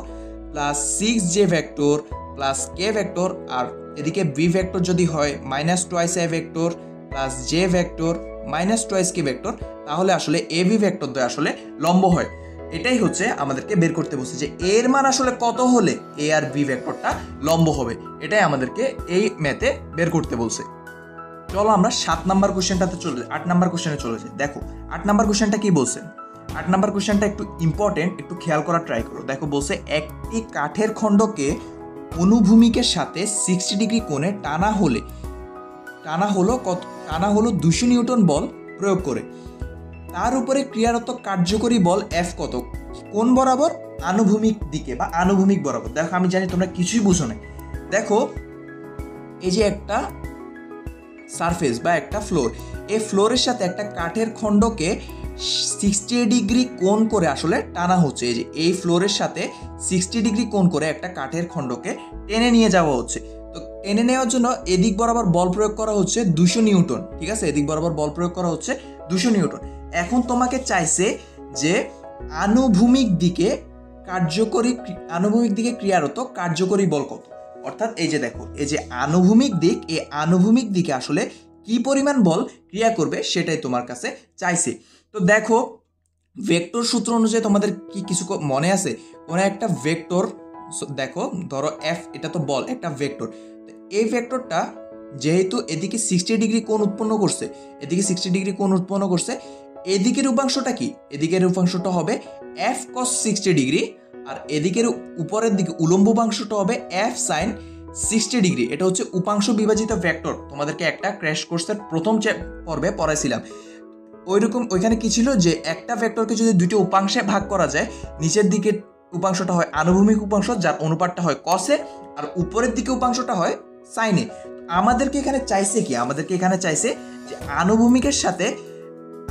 plus 6j vector plus k vector, আর এদিকে b ভেক্টর যদি হয় -2 a vector plus j vector -2 k vector, তাহলে আসলে a b ভেক্টর দ্বয় আসলে লম্ব হয়। এটাই হচ্ছে আমাদেরকে বের করতে বলছে যে এর মান আসলে কত হলে a আর b ভেক্টরটা লম্ব হবে, এটাই আমাদেরকে এই ম্যাথে বের করতে বলছে। চলো আমরা 7 নাম্বার কোশ্চেনটাতে চলে যাই, 8 নাম্বার কোশ্চেনে চলে যাই। দেখো 8 নাম্বার কোশ্চেনটা কি বলছে, 8 নাম্বার কোশ্চেনটা একটু ইম্পর্টেন্ট, একটু খেয়াল করার ট্রাই করো। দেখো বলছে একটি কাঠের খণ্ডকে অনুভূমিকের সাথে 60 ডিগ্রি কোণে টানা হলো 200 নিউটন বল প্রয়োগ করে, তার উপরে ক্রিয়ারত কার্যকরী বল F কত, কোন বরাবর, আনুভূমিক দিকে বা আনুভূমিক বরাবর। দেখো আমি জানি তোমরা কিছুই বুঝো না। দেখো এই যে একটা সারফেস বা একটা ফ্লোর, এই ফ্লোরের সাথে একটা কাঠের খণ্ডকে 60 ডিগ্রি কোণ করে আসলে টানা হচ্ছে। এই যে এই ফ্লোরের সাথে 60 ডিগ্রি কোণ করে একটা কাঠের খণ্ডকে টেনে নিয়ে যাওয়া হচ্ছে। তো টেনে নেওয়ার জন্য এদিক বরাবর বল প্রয়োগ করা হচ্ছে 200 নিউটন, ঠিক আছে, এদিক বরাবর বল প্রয়োগ করা হচ্ছে 200 নিউটন। এখন তোমাকে চাইছে যে আনুভূমিক দিকে ক্রিয়ারত কার্যকরী বল কত, অর্থাৎ এই যে দেখো এই যে আনুভূমিক দিক, এই আনুভূমিক দিকে আসলে কি পরিমাণ বল ক্রিয়া করবে সেটাই তোমার কাছে চাইছে। তো দেখো ভেক্টর সূত্র অনুযায়ী তোমাদের কি কিছু মনে আছে, কোনো একটা ভেক্টর দেখো, ধরো F, এটা তো বল একটা ভেক্টর, তো এই ভেক্টরটা যেহেতু এদিকে 60 ডিগ্রি কোণ উৎপন্ন করছে, এদিকে 60 ডিগ্রি কোণ উৎপন্ন করছে, এদিকের উপাংশটা কি, এদিকের উপাংশটা হবে F cos 60 ডিগ্রি, আর এদিকের উপরের দিকে উলম্ব উপাংশটা হবে F sin 60 ডিগ্রি। এটা হচ্ছে উপাংশ বিভাজিত ভেক্টর, তোমাদেরকে একটা ক্র্যাশ কোর্সের প্রথম পর্বে পড়াইছিলাম। ওইরকম ওইখানে কি ছিল যে একটা ভেক্টরকে যদি দুইটা উপাংশে ভাগ করা যায়, নিচের দিকে উপাংশটা হয় আনুভূমিক উপাংশ যার অনুপাতটা হয় কসে, আর উপরের দিকে উপাংশটা হয় সাইনে। আমাদেরকে এখানে চাইছে কি, আমাদেরকে এখানে চাইছে যে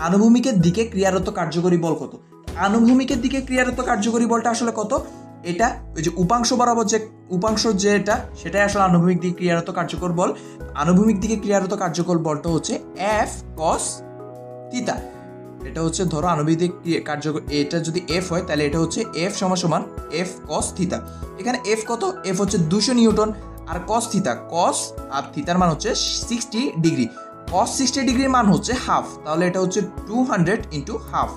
আনুভূমিকের দিকে ক্রিয়ারত কার্যকরী বল কত। আনুভূমিকের দিকে ক্রিয়ারত কার্যকরী বলটা আসলে কত, এটা ওই যে উপাংশ বরাবর যে উপাংশ যেটা, সেটাই আসলে আনুভূমিক দিকে ক্রিয়ারত কার্যকর বল। আনুভূমিক দিকে ক্রিয়ারত কার্যকর বলটা হচ্ছে F cos থিটা। এটা হচ্ছে ধরো আনুভূমিক কার্যকর, এটা যদি F হয় তাহলে এটা হচ্ছে F সমান F cos থিটা। এখানে F কত, F হচ্ছে 200 নিউটন, আর cos থিটা, cos আর থিটার মান হচ্ছে 60 ডিগ্রি, cos 60 ডিগ্রির মান হচ্ছে হাফ, তাহলে এটা হচ্ছে 200 × হাফ,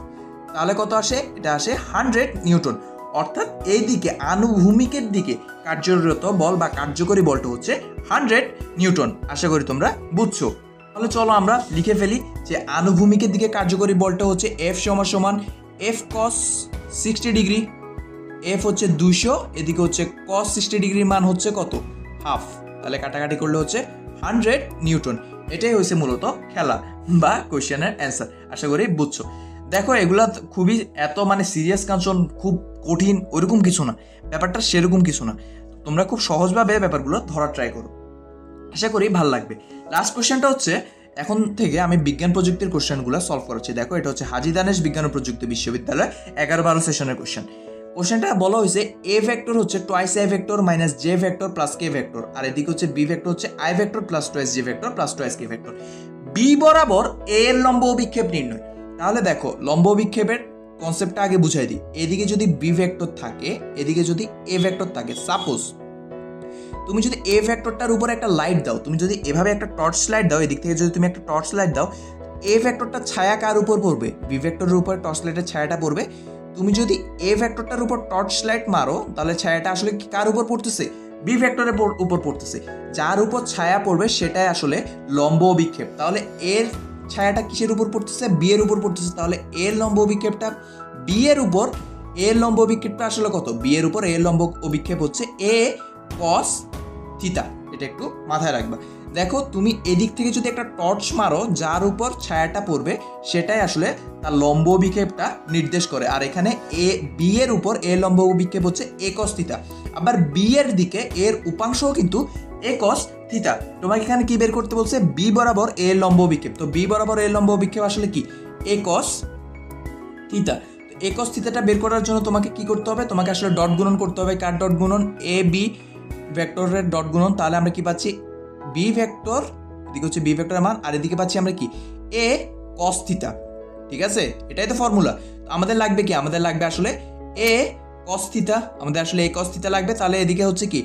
তাহলে কত আসে, এটা আসে 100 নিউটন। অর্থাৎ এই দিকে আনুভূমিকের দিকে কার্যরত বল বা কার্যকরী বলটা হচ্ছে 100 নিউটন। আশা করি তোমরা বুঝছো। তাহলে চলো আমরা লিখে ফেলি যে আনুভূমিকের দিকে কার্যকরী বলটা হচ্ছে F সমান F cos 60 ডিগ্রি, F হচ্ছে 200, এদিকে হচ্ছে cos 60 ডিগ্রির মান হচ্ছে কত, হাফ, তাহলে কাটাকাটি করলে হচ্ছে 100 নিউটন। এটাই হয়েছে মূলত খেলা বা কোশ্চেনের অ্যান্সার। আশা করি বুঝছো। দেখো এগুলা খুবই এত মানে সিরিয়াস কাঞ্চন, খুব কঠিন ওইরকম কিছু না, ব্যাপারটা সেরকম কিছু না, তোমরা খুব সহজভাবে ব্যাপারগুলো ধরার ট্রাই করো, আশা করি ভালো লাগবে। লাস্ট কোশ্চেনটা হচ্ছে এখন থেকে আমি বিজ্ঞান প্রযুক্তির কোশ্চেনগুলো সলভ করেছি। দেখো এটা হচ্ছে হাজী দানেশ বিজ্ঞান ও প্রযুক্তি বিশ্ববিদ্যালয় 11-12 সেশনের কোশ্চেন। কোশ্চেনটা বলা হয়েছে এ ভেক্টর হচ্ছে twice A vector minus J vector plus K vector, আর এদিকে হচ্ছে বি ভেক্টর হচ্ছে I vector plus twice J vector plus twice K vector. B বরাবর এ এর লম্ব অভিক্ষেপ নির্ণয়। তাহলে দেখো লম্ব অভিক্ষেপের কনসেপ্টটা আগে বুঝাই দিই। এদিকে যদি বি ভেক্টর থাকে, এদিকে যদি এ ভেক্টর থাকে, সাপোজ তুমি যদি এ ভেক্টরটার উপরে একটা লাইট দাও, তুমি যদি এভাবে একটা টর্চ লাইট দাও, এদিক থেকে যদি তুমি একটা টর্চ লাইট দাও, এ ভেক্টরটার ছায়া কার উপর পড়বে? বি ভেক্টরের উপর টর্চ লাইটের ছায়াটা পড়বে। তুমি যদি এ ভেক্টরটার উপর টর্চ লাইট মারো, তাহলে ছায়াটা আসলে কার উপর পড়তেছে? বি ভেক্টরের উপর পড়তেছে। যার উপর ছায়া পড়বে সেটাই আসলে লম্ব অভিক্ষেপ। তাহলে এর ছায়াটা কিসের উপর পড়তেছে? বি এর উপর পড়তেছে। তাহলে এর লম্ব অভিক্ষেপটা বি এর উপর, এর লম্ব অভিক্ষেপটা আসলে কত? বি এর উপর এর লম্ব অভিক্ষেপ হচ্ছে এ কস থিটা। এটা একটু মাথায় রাখবা। দেখো তুমি এদিক থেকে যদি একটা টর্চ মারো, যার উপর ছায়াটা পড়বে সেটাই আসলে তার লম্ব অভিক্ষেপটা নির্দেশ করে। আর এখানে এ বি এর উপর এ লম্ব অভিক্ষেপ হচ্ছে এ কস থিটা। আবার বি এর দিকে এর উপাংশও কিন্তু এ কস থিটা। তোমাকে এখানে কি বের করতে বলছে? বি বরাবর এ লম্ব অভিক্ষেপ। তো বি বরাবর এ লম্ব অভিক্ষেপ আসলে কি? এ কস থিটা। এ কস থিটাটা বের করার জন্য তোমাকে কি করতে হবে? তোমাকে আসলে ডট গুণন করতে হবে। কার ডট গুণন? এ বি ভেক্টরের ডট গুণন। তাহলে আমরা কি পাচ্ছি? বি ভেক্টর, এদিকে হচ্ছে বি ভেক্টরের মান, আর এদিকে পাচ্ছি আমরা কি? এ কস থিটা। ঠিক আছে, এটাই তো ফর্মুলা। আমাদের লাগবে কি? আমাদের লাগবে আসলে এ কস থিটা। আমাদের আসলে এ কস থিটা লাগবে। তাহলে এদিকে হচ্ছে কি?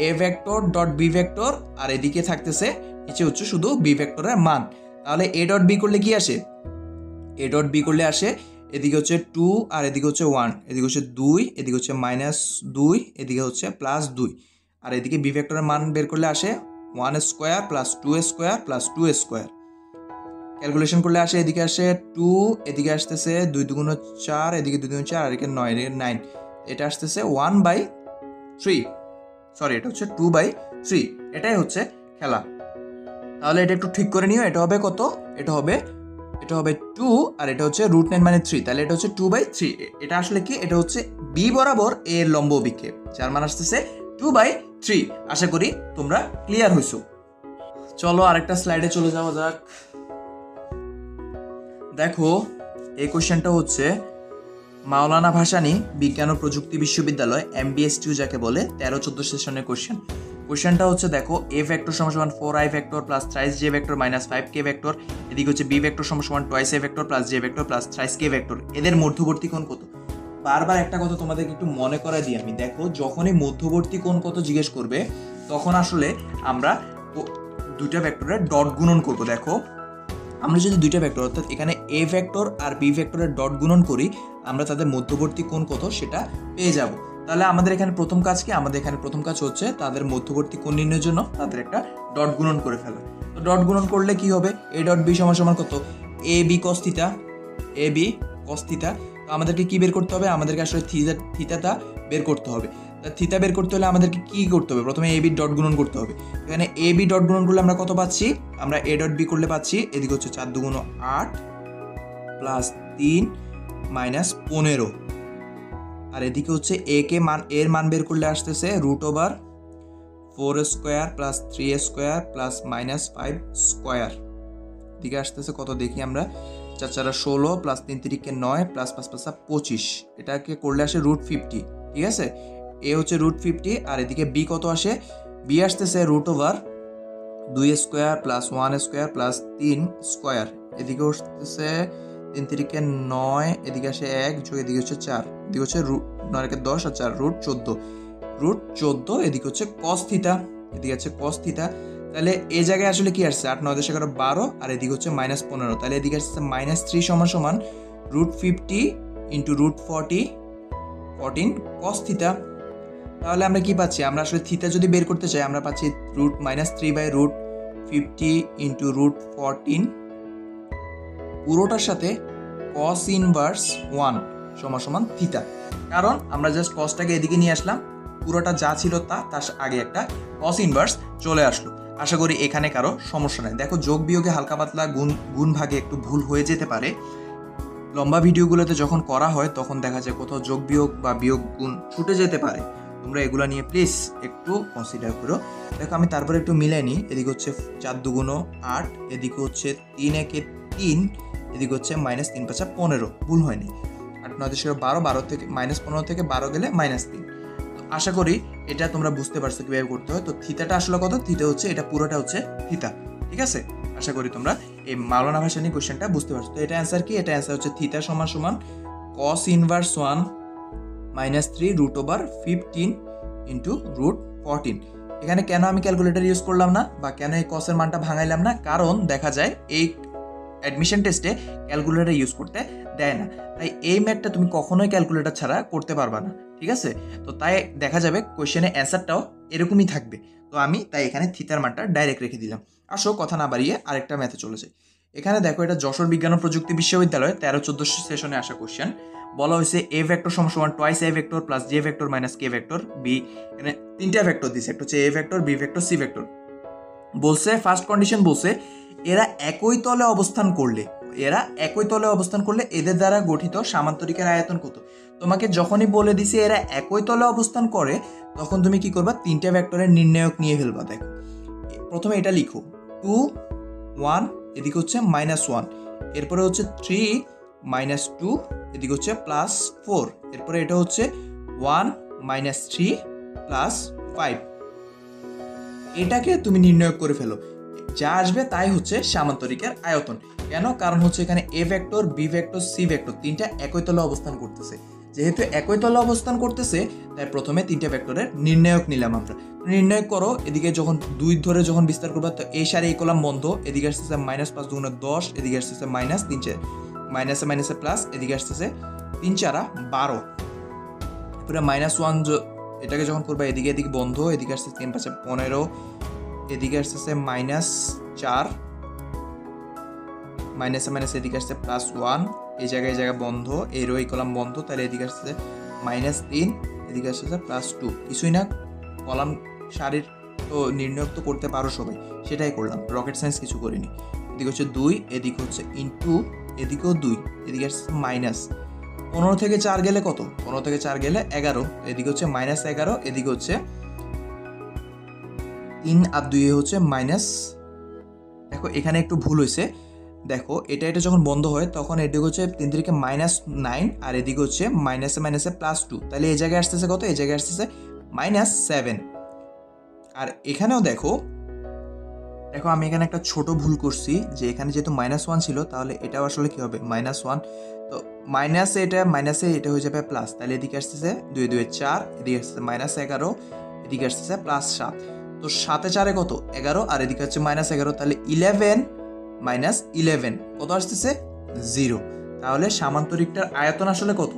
A vector dot B vector, আর এদিকে থাকতেছে নিচে হচ্ছে শুধু বি ভেক্টরের মান। তাহলে এ ডট বি করলে কি আসে? এ ডট বি করলে আসে এদিকে হচ্ছে 2 আর এদিকে হচ্ছে 1, এদিকে হচ্ছে 2, এদিকে হচ্ছে -2, এদিকে হচ্ছে +2, আর এদিকে বি ভেক্টরের মান বের করলে আসে 1 square plus 2 square plus 2 square. Calculation করলে আসে এদিকে আসে 2, এদিকে আসতেছে 2 2 4, এদিকে 2 2 4, আর এদিকে 9, এর 9, এটা আসতেছে 1/3। সরি, এটা হচ্ছে 2/3। এটাই হচ্ছে খেলা। তাহলে এটা একটু ঠিক করে নিও। এটা হবে কত? এটা হবে 2, আর এটা হচ্ছে √9 মানে 3। তাহলে এটা হচ্ছে 2/3। এটা আসলে কি? এটা হচ্ছে বি বরাবর এর লম্ব অভিক্ষেপ, যার মান আসতেছে 2/3। আশা করি তোমরা ক্লিয়ার হইছো। চলো আরেকটা স্লাইডে চলে যাওয়া যাক। দেখো এই কোশ্চেনটা হচ্ছে মাওলানা ভাসানী বিজ্ঞান ও প্রযুক্তি বিশ্ববিদ্যালয় MBS2 যাকে বলে 13-14 সেশনের কোশ্চেন। কোশ্চেনটা হচ্ছে দেখো এ ভেক্টর সমান 4i vector plus thrice J vector minus 5k vector, এদিকে হচ্ছে বি ভেক্টর সমান twice A vector plus J vector plus thrice K vector. এদের মধ্যবর্তী কোণ কত? বারবার একটা কথা তোমাদেরকে একটু মনে করাই দিই আমি। দেখো যখনই মধ্যবর্তী কোণ কত জিজ্ঞেস করবে, তখন আসলে আমরা দুইটা ভেক্টরের ডট গুণন করব। দেখো আমরা যদি দুইটা ভেক্টর অর্থাৎ এখানে এ ভেক্টর আর বি ভেক্টরের ডট গুণন করি, আমরা তাদের মধ্যবর্তী কোণ কত সেটা পেয়ে যাব। তাহলে আমাদের এখানে প্রথম কাজ কি? আমাদের এখানে প্রথম কাজ হচ্ছে তাদের মধ্যবর্তী কোণ নির্ণয়ের জন্য তাদের একটা ডট গুণন করে ফেলা। তো ডট গুণন করলে কি হবে? এ ডট বি সমান কত? এ বি কস থিটা, এ বি কস থিটা। তো আমাদেরকে কি বের করতে হবে? আমাদেরকে আসলে থিটাটা বের করতে হবে। থিটা বের করতে হলে আমাদেরকে কি করতে হবে? প্রথমে এ বি ডট গুণন করতে হবে। এখানে এ বি ডট গুণন করলে আমরা কত পাচ্ছি? আমরা এ ডট বি করলে পাচ্ছি এদিকে হচ্ছে 4 2 8 প্লাস 3 মাইনাস 15, আর এদিকে হচ্ছে এ কে মান, এর মান বের করলে আসতেছে √4 square plus 3 square plus -5 square. এদিকে আসতেছে কত দেখি আমরা? 4 4 16 প্লাস 3 3 9 প্লাস 5 5 25। এটাকে করলে আসে √50। ঠিক আছে, এ হচ্ছে √50, আর এদিকে বি কত আসে? বি আসতেছে √2 square plus 1 square plus 3 square. এদিকে আসতেছে 3 3 9, এদিকে আসে 1 যোগ এদিকে হচ্ছে 4, এদিকে হচ্ছে √9 10 আর 4 √14, এদিকে হচ্ছে কস থিটা, এদিকে আছে কস থিটা। তাহলে এই জায়গায় আসলে কি আসছে? 8 9 10 11 12, আর এদিকে হচ্ছে -15। তাহলে এদিকে আসছে -3 সমান √50 ইন্টু √14 কস থিটা। তাহলে আমরা কি পাচ্ছি? আমরা আসলে থিটা যদি বের করতে চাই, আমরা পাচ্ছি -3/√50 ইন্টু √14 পুরোটার সাথে cos ইনভার্স 1 সমান থিটা। কারণ আমরা জাস্ট কসটাকে এদিকে নিয়ে আসলাম, পুরোটা যা ছিল তার আগে একটা cos ইনভার্স চলে আসলো। আশা করি এখানে কারো সমস্যা নেই। দেখো যোগ বিয়োগে হালকা পাতলা গুণ ভাগে একটু ভুল হয়ে যেতে পারে। লম্বা ভিডিওগুলোতে যখন করা হয় তখন দেখা যায় কোথাও যোগ বিয়োগ বা বিয়োগ গুণ ছুটে যেতে পারে। তো তোমরা এগুলো নিয়ে প্লিজ একটু কনসিডার করো। দেখো আমি তারপরে একটু মিলাই নিই। এদিকে হচ্ছে 4 দুগুণ 8, এদিকে হচ্ছে 3 একে 3, এদিকে হচ্ছে -3 5 15, ভুল হয়নি। 8 9 10 12, 12 থেকে -15 থেকে 12 গেলে -3। তো আশা করি এটা তোমরা বুঝতে পারছো কীভাবে করতে হয়। তো থিতাটা আসলে কত? থিতা হচ্ছে এটা পুরোটা হচ্ছে থিতা, ঠিক আছে? আশা করি তোমরা এই মাওলানা ভাসানী কোশ্চেনটা বুঝতে পারছো। তো এটা অ্যান্সার কি? এটা অ্যান্সার হচ্ছে থিতা সমান সমান cos ইনভার্স 1 -3 √15 ইন্টু √14। এখানে কেন আমি ক্যালকুলেটর ইউজ করলাম না বা কেন এই কসের মানটা ভাঙাইলাম না? কারণ দেখা যায় এই অ্যাডমিশন টেস্টে ক্যালকুলেটর ইউজ করতে দেয় না, তাই এই ম্যাথটা তুমি কখনোই ক্যালকুলেটর ছাড়া করতে পারবা না, ঠিক আছে? তো তাই দেখা যাবে কোয়েশ্চেনের অ্যান্সারটাও এরকমই থাকবে। তো আমি তাই এখানে থিতার মানটা ডাইরেক্ট রেখে দিলাম। আসো কথা না বাড়িয়ে আরেকটা ম্যাথে চলে যাই। এখানে দেখো এটা যশোর বিজ্ঞান ও প্রযুক্তি বিশ্ববিদ্যালয়ে 13-14 সেশনে আসা কোয়েশ্চেন। বলা হয়েছে a ভেক্টর সমান twice a vector plus j vector minus k vector B. এখানে তিনটা ভেক্টর দিছে, একটা হচ্ছে a vector, b vector, c vector. বলছে ফার্স্ট কন্ডিশন বলছে এরা একই তলে অবস্থান করলে এদের দ্বারা গঠিত সামান্তরিকের আয়তন কত? তোমাকে যখনই বলে দিছে এরা একই তলে অবস্থান করে, তখন তুমি কি করবা? তিনটা ভেক্টরের নির্ণায়ক নিয়ে ফেলবা। দেখো প্রথমে এটা লিখো 2 1, এদিকে হচ্ছে -1, এরপরে হচ্ছে 3 -2, এদিকে হচ্ছে +4, এরপরে এটা হচ্ছে 1 -3 +5। এটাকে তুমি নির্ণয় করে ফেলো, যা আসবে তাই হচ্ছে সামান্তরিকের আয়তন। কেন? কারণ হচ্ছে এখানে a vector, b vector, c vector তিনটা একই তলে অবস্থান করতেছে। যেহেতু একই তলে অবস্থান করতেছে তাই প্রথমে তিনটা ভেক্টরের নির্ণায়ক নিলাম আমরা। নির্ণয় করো, এদিকে যখন 2 ধরে যখন বিস্তার করবা তো এই সারি এই কলাম বন্ধ, এদিকে আসতেছে -5 দুগুণ 10, এদিকে আসতেছে -3 মাইনাসে মাইনাসে প্লাস, এদিকে আসতেছে 3 4 12, পুরো -1 এটাকে যখন করবা এদিকে এদিকে বন্ধ, এদিকে আসছে 3 5 15, এদিকে আসতেছে -4, মাইনাসে মাইনাসে এদিকে আসছে +1, এই জায়গায় বন্ধ, এই রো এই কলাম বন্ধ, তাহলে এদিকে আসছে -3, এদিকে আসছে +2। কিছুই না, কলাম সারির তো নির্ণয় তো করতে পারো সবাই, সেটাই করলাম, রকেট সায়েন্স কিছু করিনি। এদিকে হচ্ছে 2, এদিকে হচ্ছে ইন্টু, এদিকেও 2, এদিকে আসছে -15 থেকে 4 গেলে কত? 15 থেকে 4 গেলে 11, এদিকে হচ্ছে -11, এদিকে হচ্ছে 3 আর 2 হচ্ছে মাইনাস। দেখো এখানে একটু ভুল হয়েছে, দেখো এটা যখন বন্ধ হয় তখন এদিকে হচ্ছে 3 থেকে -9 আর এদিকে হচ্ছে মাইনাসে মাইনাসে +2, তাহলে এই জায়গায় আসতেছে কত? এই জায়গায় আসতেছে -7। আর এখানেও দেখো আমি এখানে একটা ছোট ভুল করছি, যে এখানে যেহেতু -1 ছিল তাহলে এটাও আসলে কি হবে? -1। তো মাইনাসে এটা হয়ে যাবে প্লাস, তাহলে এদিকে আসতেছে 2 2 4, এদিকে আসতেছে -11, এদিকে আসতেছে +7। তো 7 4 কত? 11, আর এদিকে হচ্ছে -11, তাহলে 11 -11 কত আসতেছে? 0। তাহলে সামান্তরিকটার আয়তন আসলে কত?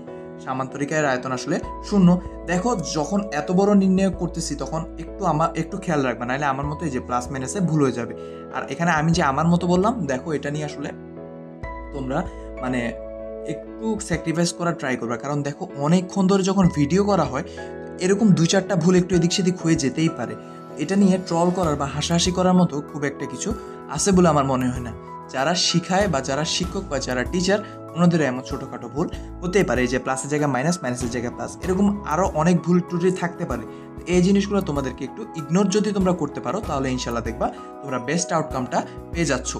সামান্তরিকের আয়তন আসলে 0। দেখো যখন এত বড় নির্ণয় করতেছি তখন একটু খেয়াল রাখবে, নাহলে আমার মতো এই যে প্লাস মাইনাসে ভুল হয়ে যাবে। আর এখানে আমি যে আমার মতো বললাম, দেখো এটা নিয়ে আসলে তোমরা মানে একটু স্যাক্রিফাইস করার ট্রাই করবে, কারণ দেখো অনেকক্ষণ ধরে যখন ভিডিও করা হয় এরকম 2-4টা ভুল একটু এদিক সেদিক হয়ে যেতেই পারে। এটা নিয়ে ট্রল করার বা হাসাহাসি করার মতো খুব একটা কিছু আছে বলে আমার মনে হয় না। যারা শিখায় বা যারা শিক্ষক বা যারা টিচার, ওনাদের এমন ছোটোখাটো ভুল হতেই পারে, যে প্লাসের জায়গায় মাইনাস, মাইনাসের জায়গায় প্লাস, এরকম আরও অনেক ভুল ত্রুটি থাকতে পারে। এই জিনিসগুলো তোমাদেরকে একটু ইগনোর যদি তোমরা করতে পারো তাহলে ইনশাল্লাহ দেখবা তোমরা বেস্ট আউটকামটা পেয়ে যাচ্ছ।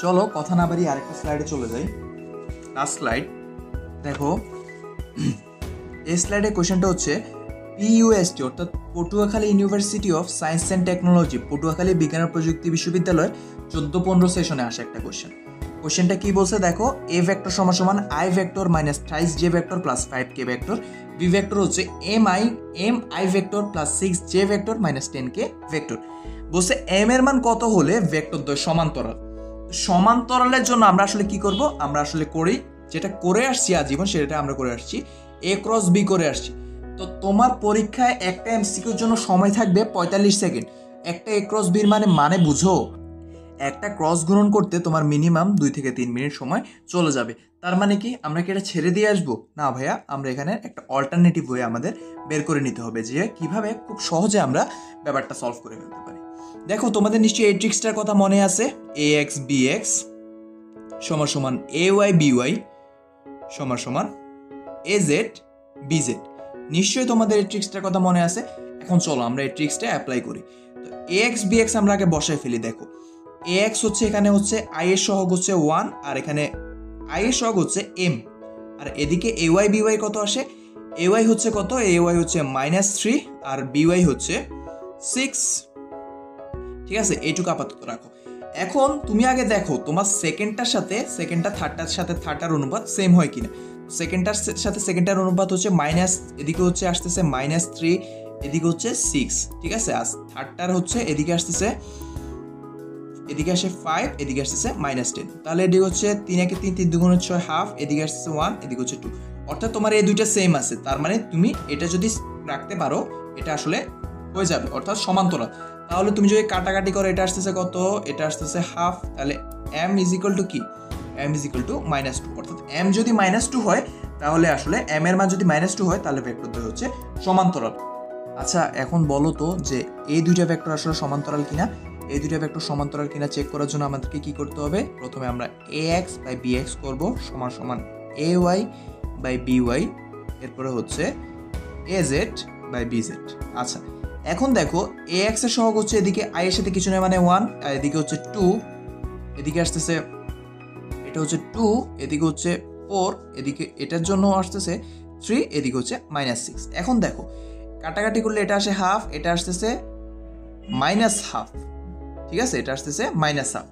চলো কথা না বাড়িয়ে আরেকটা স্লাইডে চলে যাই, লাস্ট স্লাইড। দেখো এই স্লাইডের কোয়েশ্চেনটা হচ্ছে PUST অর্থাৎ Patuakhali university of science and technology, Patuakhali বিজ্ঞান ও প্রযুক্তি বিশ্ববিদ্যালয়ের 14-15 সেশনে আসা একটা কোয়েশ্চেনটা কি বলছে দেখো, a ভেক্টর সমান i vector minus 23j vector plus 5k vector, b vector হচ্ছে mi vector plus 6j vector minus 10k vector. বলছে m এর মান কত হলে ভেক্টর দ্বয় সমান্তরাল। সমান্তরালের জন্য আমরা আসলে কি করব? আমরা আসলে করি যেটা করে আসছি আজীবন, সেটা আমরা করে আসছি, a ক্রস b করে আসছি। তো তোমার পরীক্ষায় একটা এমসিকিউর জন্য সময় থাকবে 45 সেকেন্ড। একটা a ক্রস b মানে বুঝো, একটা ক্রস গুণন করতে তোমার মিনিমাম 2 থেকে 3 মিনিট সময় চলে যাবে। তার মানে কি আমরা কি এটা ছেড়ে দিয়ে আসবো? না ভাইয়া, আমরা এখানে একটা অল্টারনেটিভ ওয়ে আমাদের বের করে নিতে হবে, যে কিভাবে খুব সহজে আমরা ব্যাপারটা সলভ করে ফেলতে পারি। দেখো তোমাদের নিশ্চয়ই এই ট্রিক্সটার কথা মনে আছে, ax bx = ay by az bz। নিশ্চয়ই তোমাদের এই ট্রিক্সটার কথা মনে আছে। এখন চলো আমরা এই ট্রিক্সটা অ্যাপ্লাই করি। তো ax bx আমরা আগে বসায় ফেলি। দেখো ax হচ্ছে এখানে হচ্ছে i এর সহগ হচ্ছে 1, আর এখানে i এর সহগ হচ্ছে m, আর এদিকে ay by কত আসে, ay হচ্ছে কত, ay হচ্ছে -3 আর by হচ্ছে 6। ঠিক আছে, এইটুকু আপাতত রাখো। এখন তুমি আগে দেখো তোমার সেকেন্ডটার থার্ডটার সাথে থার্ডটার অনুপাত সেম হয় কিনা। সেকেন্ডটার সাথে সেকেন্ডটার অনুপাত হচ্ছে মাইনাস, এদিকে হচ্ছে আসতেছে -3, এদিকে হচ্ছে 6। ঠিক আছে, আর থার্ডটার হচ্ছে এদিকে আসতেছে, এদিকে আসে 5, এদিকে আসতেছে -10। তাহলে এদিকে হচ্ছে 3 × 3 3 2 × 6 হাফ, এদিকে আসতেছে 1, এদিকে হচ্ছে 2। অর্থাৎ তোমার এই দুইটা সেম আছে, তার মানে তুমি এটা যদি রাখতে পারো এটা আসলে হয়ে যাবে, অর্থাৎ সমান্তরাল। তাহলে তুমি যদি কাটাকাটি করো, এটা আসতেছে কত, এটা আসতেছে হাফ, তাহলে m = কি, m = -2। অর্থাৎ m যদি -2 হয় তাহলে আসলে m এর মান যদি -2 হয় তাহলে ভেক্টর দ্বয় হচ্ছে সমান্তরাল। আচ্ছা এখন বলো তো যে এই দুইটা ভেক্টর আসলে সমান্তরাল কিনা। এই দুইটা ভেক্টর সমান্তরাল কিনা চেক করার জন্য আমাদেরকে কি করতে হবে, প্রথমে আমরা ax বাই bx করব সমান সমান ay বাই by, এরপরে হচ্ছে az বাই bz। আচ্ছা এখন দেখো ax এর সহগ হচ্ছে এদিকে i এর সাথে কিছু নয় মানে 1, আর এদিকে হচ্ছে 2, এদিকে আসতেছে এটা হচ্ছে 2, এদিকে হচ্ছে 4, এদিকে এটার জন্য আসতেছে 3, এদিকে হচ্ছে -6। এখন দেখো কাটাকাটি করলে এটা আসে হাফ, এটা আসতেছে -হাফ। ঠিক আছে, এটা আসতেছে -হাফ।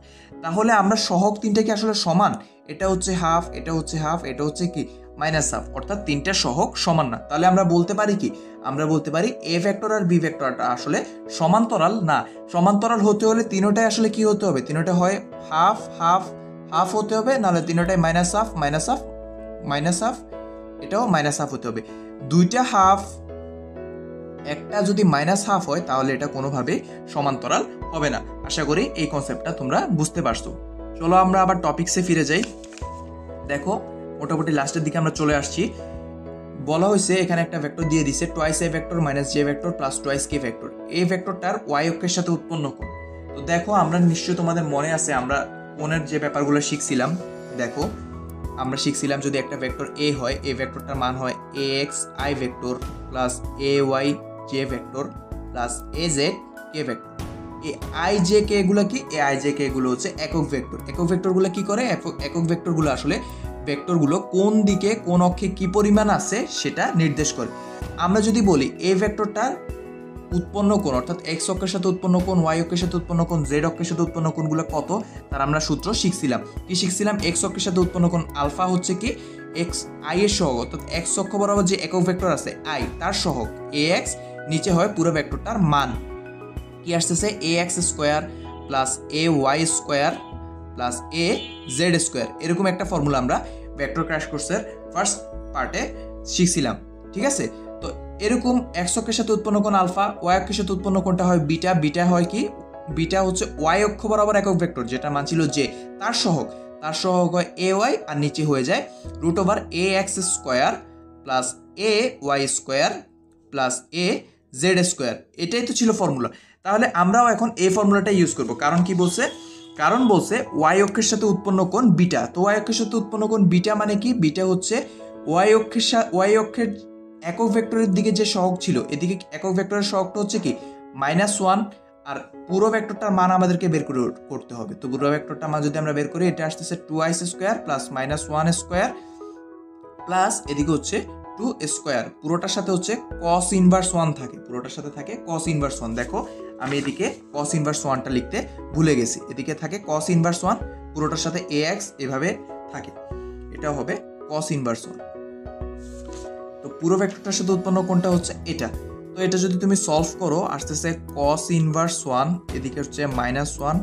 তাহলে আমরা সহগ তিনটা কি আসলে সমান, এটা হচ্ছে হাফ, এটা হচ্ছে হাফ, এটা হচ্ছে কি -হাফ, অর্থাৎ তিনটা সহগ সমান না। তাহলে আমরা বলতে পারি কি, আমরা বলতে পারি a ভেক্টর আর b ভেক্টরটা আসলে সমান্তরাল না। সমান্তরাল হতে হলে তিনটাই আসলে কি হতে হবে, তিনটা হয় হাফ হাফ হাফ হতে হবে, নাহলে তিনটাই -হাফ -হাফ, এটাও -হাফ হতে হবে। দুইটা হাফ একটা যদি -হাফ হয় তাহলে এটা কোনোভাবেই সমান্তরাল হবে না। আশা করি এই কনসেপ্টটা তোমরা বুঝতে পারছো। চলো আমরা আবার টপিকসে ফিরে যাই। দেখো মোটামুটি লাস্টের দিকে আমরা চলে আসছি। বলা হয়েছে এখানে একটা ভেক্টর দিয়ে দিছে twice a vector - j vector plus twice k vector. এই ভেক্টরটার y অক্ষের সাথে উৎপন্ন কোণ। তো দেখো আমরা নিশ্চয়ই তোমাদের মনে আছে আমরা কোণের যে ব্যাপারগুলো শিখছিলাম। দেখো আমরা শিখছিলাম যদি একটা ভেক্টর a হয়, এই ভেক্টরটার মান হয় ax i vector plus ay j vector plus az k vector. এই i j k গুলো কি, এই i j k গুলো হচ্ছে একক ভেক্টর। একক ভেক্টরগুলো কি করে, একক ভেক্টরগুলো আসলে ভেক্টরগুলো কোন দিকে কোন অক্ষে কি পরিমাণ আছে সেটা নির্দেশ করে। আমরা যদি বলি এই ভেক্টরটার উৎপন্ন কোণ অর্থাৎ x অক্ষের সাথে উৎপন্ন কোণ, y অক্ষের সাথে উৎপন্ন কোণ, z অক্ষের সাথে উৎপন্ন কোণগুলো কত তার আমরা সূত্র শিখছিলাম। কি শিখছিলাম, x অক্ষের সাথে উৎপন্ন কোণ আলফা হচ্ছে কি x i এর সহগ, অর্থাৎ x অক্ষ বরাবর যে একক ভেক্টর আছে i তার সহগ ax, নিচে হয় পুরো ভেক্টরটার মান কি আসতেছে ax square plus ay square plus az square. এরকম একটা ফর্মুলা আমরা ভেক্টর ক্র্যাশ কোর্সের ফার্স্ট পার্টে শিখছিলাম। ঠিক আছে, তো এরকম x অক্ষের সাথে উৎপন্ন কোণ আলফা, y অক্ষের সাথে উৎপন্ন কোণটা হয় বিটা। বিটা হয় কি, বিটা হচ্ছে y অক্ষ বরাবর একক ভেক্টর যেটা মান ছিল j, তার সহগ হয় ay, আর নিচে হয়ে যায় √ax square plus ay square plus az square. এটাই তো ছিল ফর্মুলা। তাহলে আমরাও এখন এই ফর্মুলাটা ইউজ করব। কারণ কি বলছে, কারণ বলছে y অক্ষের সাথে উৎপন্ন কোণ বিটা। তো y অক্ষের সাথে উৎপন্ন কোণ বিটা মানে কি, বিটা হচ্ছে y অক্ষের একক ভেক্টরের দিকে যে সহগ ছিল, এদিকে একক ভেক্টরের সহগটা হচ্ছে কি -1, আর পুরো ভেক্টরটার মান আমাদেরকে বের করতে হবে। তো পুরো ভেক্টরটার মান যদি আমরা বের করি, এটা আসতেছে 2i square plus -1 square plus এদিকে হচ্ছে 2 স্কয়ার। পুরোটার সাথে হচ্ছে cos ইনভার্স 1 থাকে, পুরোটার সাথে থাকে cos ইনভার্স 1। দেখো আমি এদিকে cos ইনভার্স 1টা লিখতে ভুলে গেছি, এদিকে থাকে cos ইনভার্স 1, পুরোটার সাথে ax এভাবে থাকে, এটা হবে cos ইনভার্স 1। তো পুরো ভেক্টরটার সাথে উৎপন্ন কোণটা হচ্ছে এটা। তো এটা যদি তুমি সলভ করো আসতেছে cos ইনভার্স 1, এদিকে হচ্ছে -1,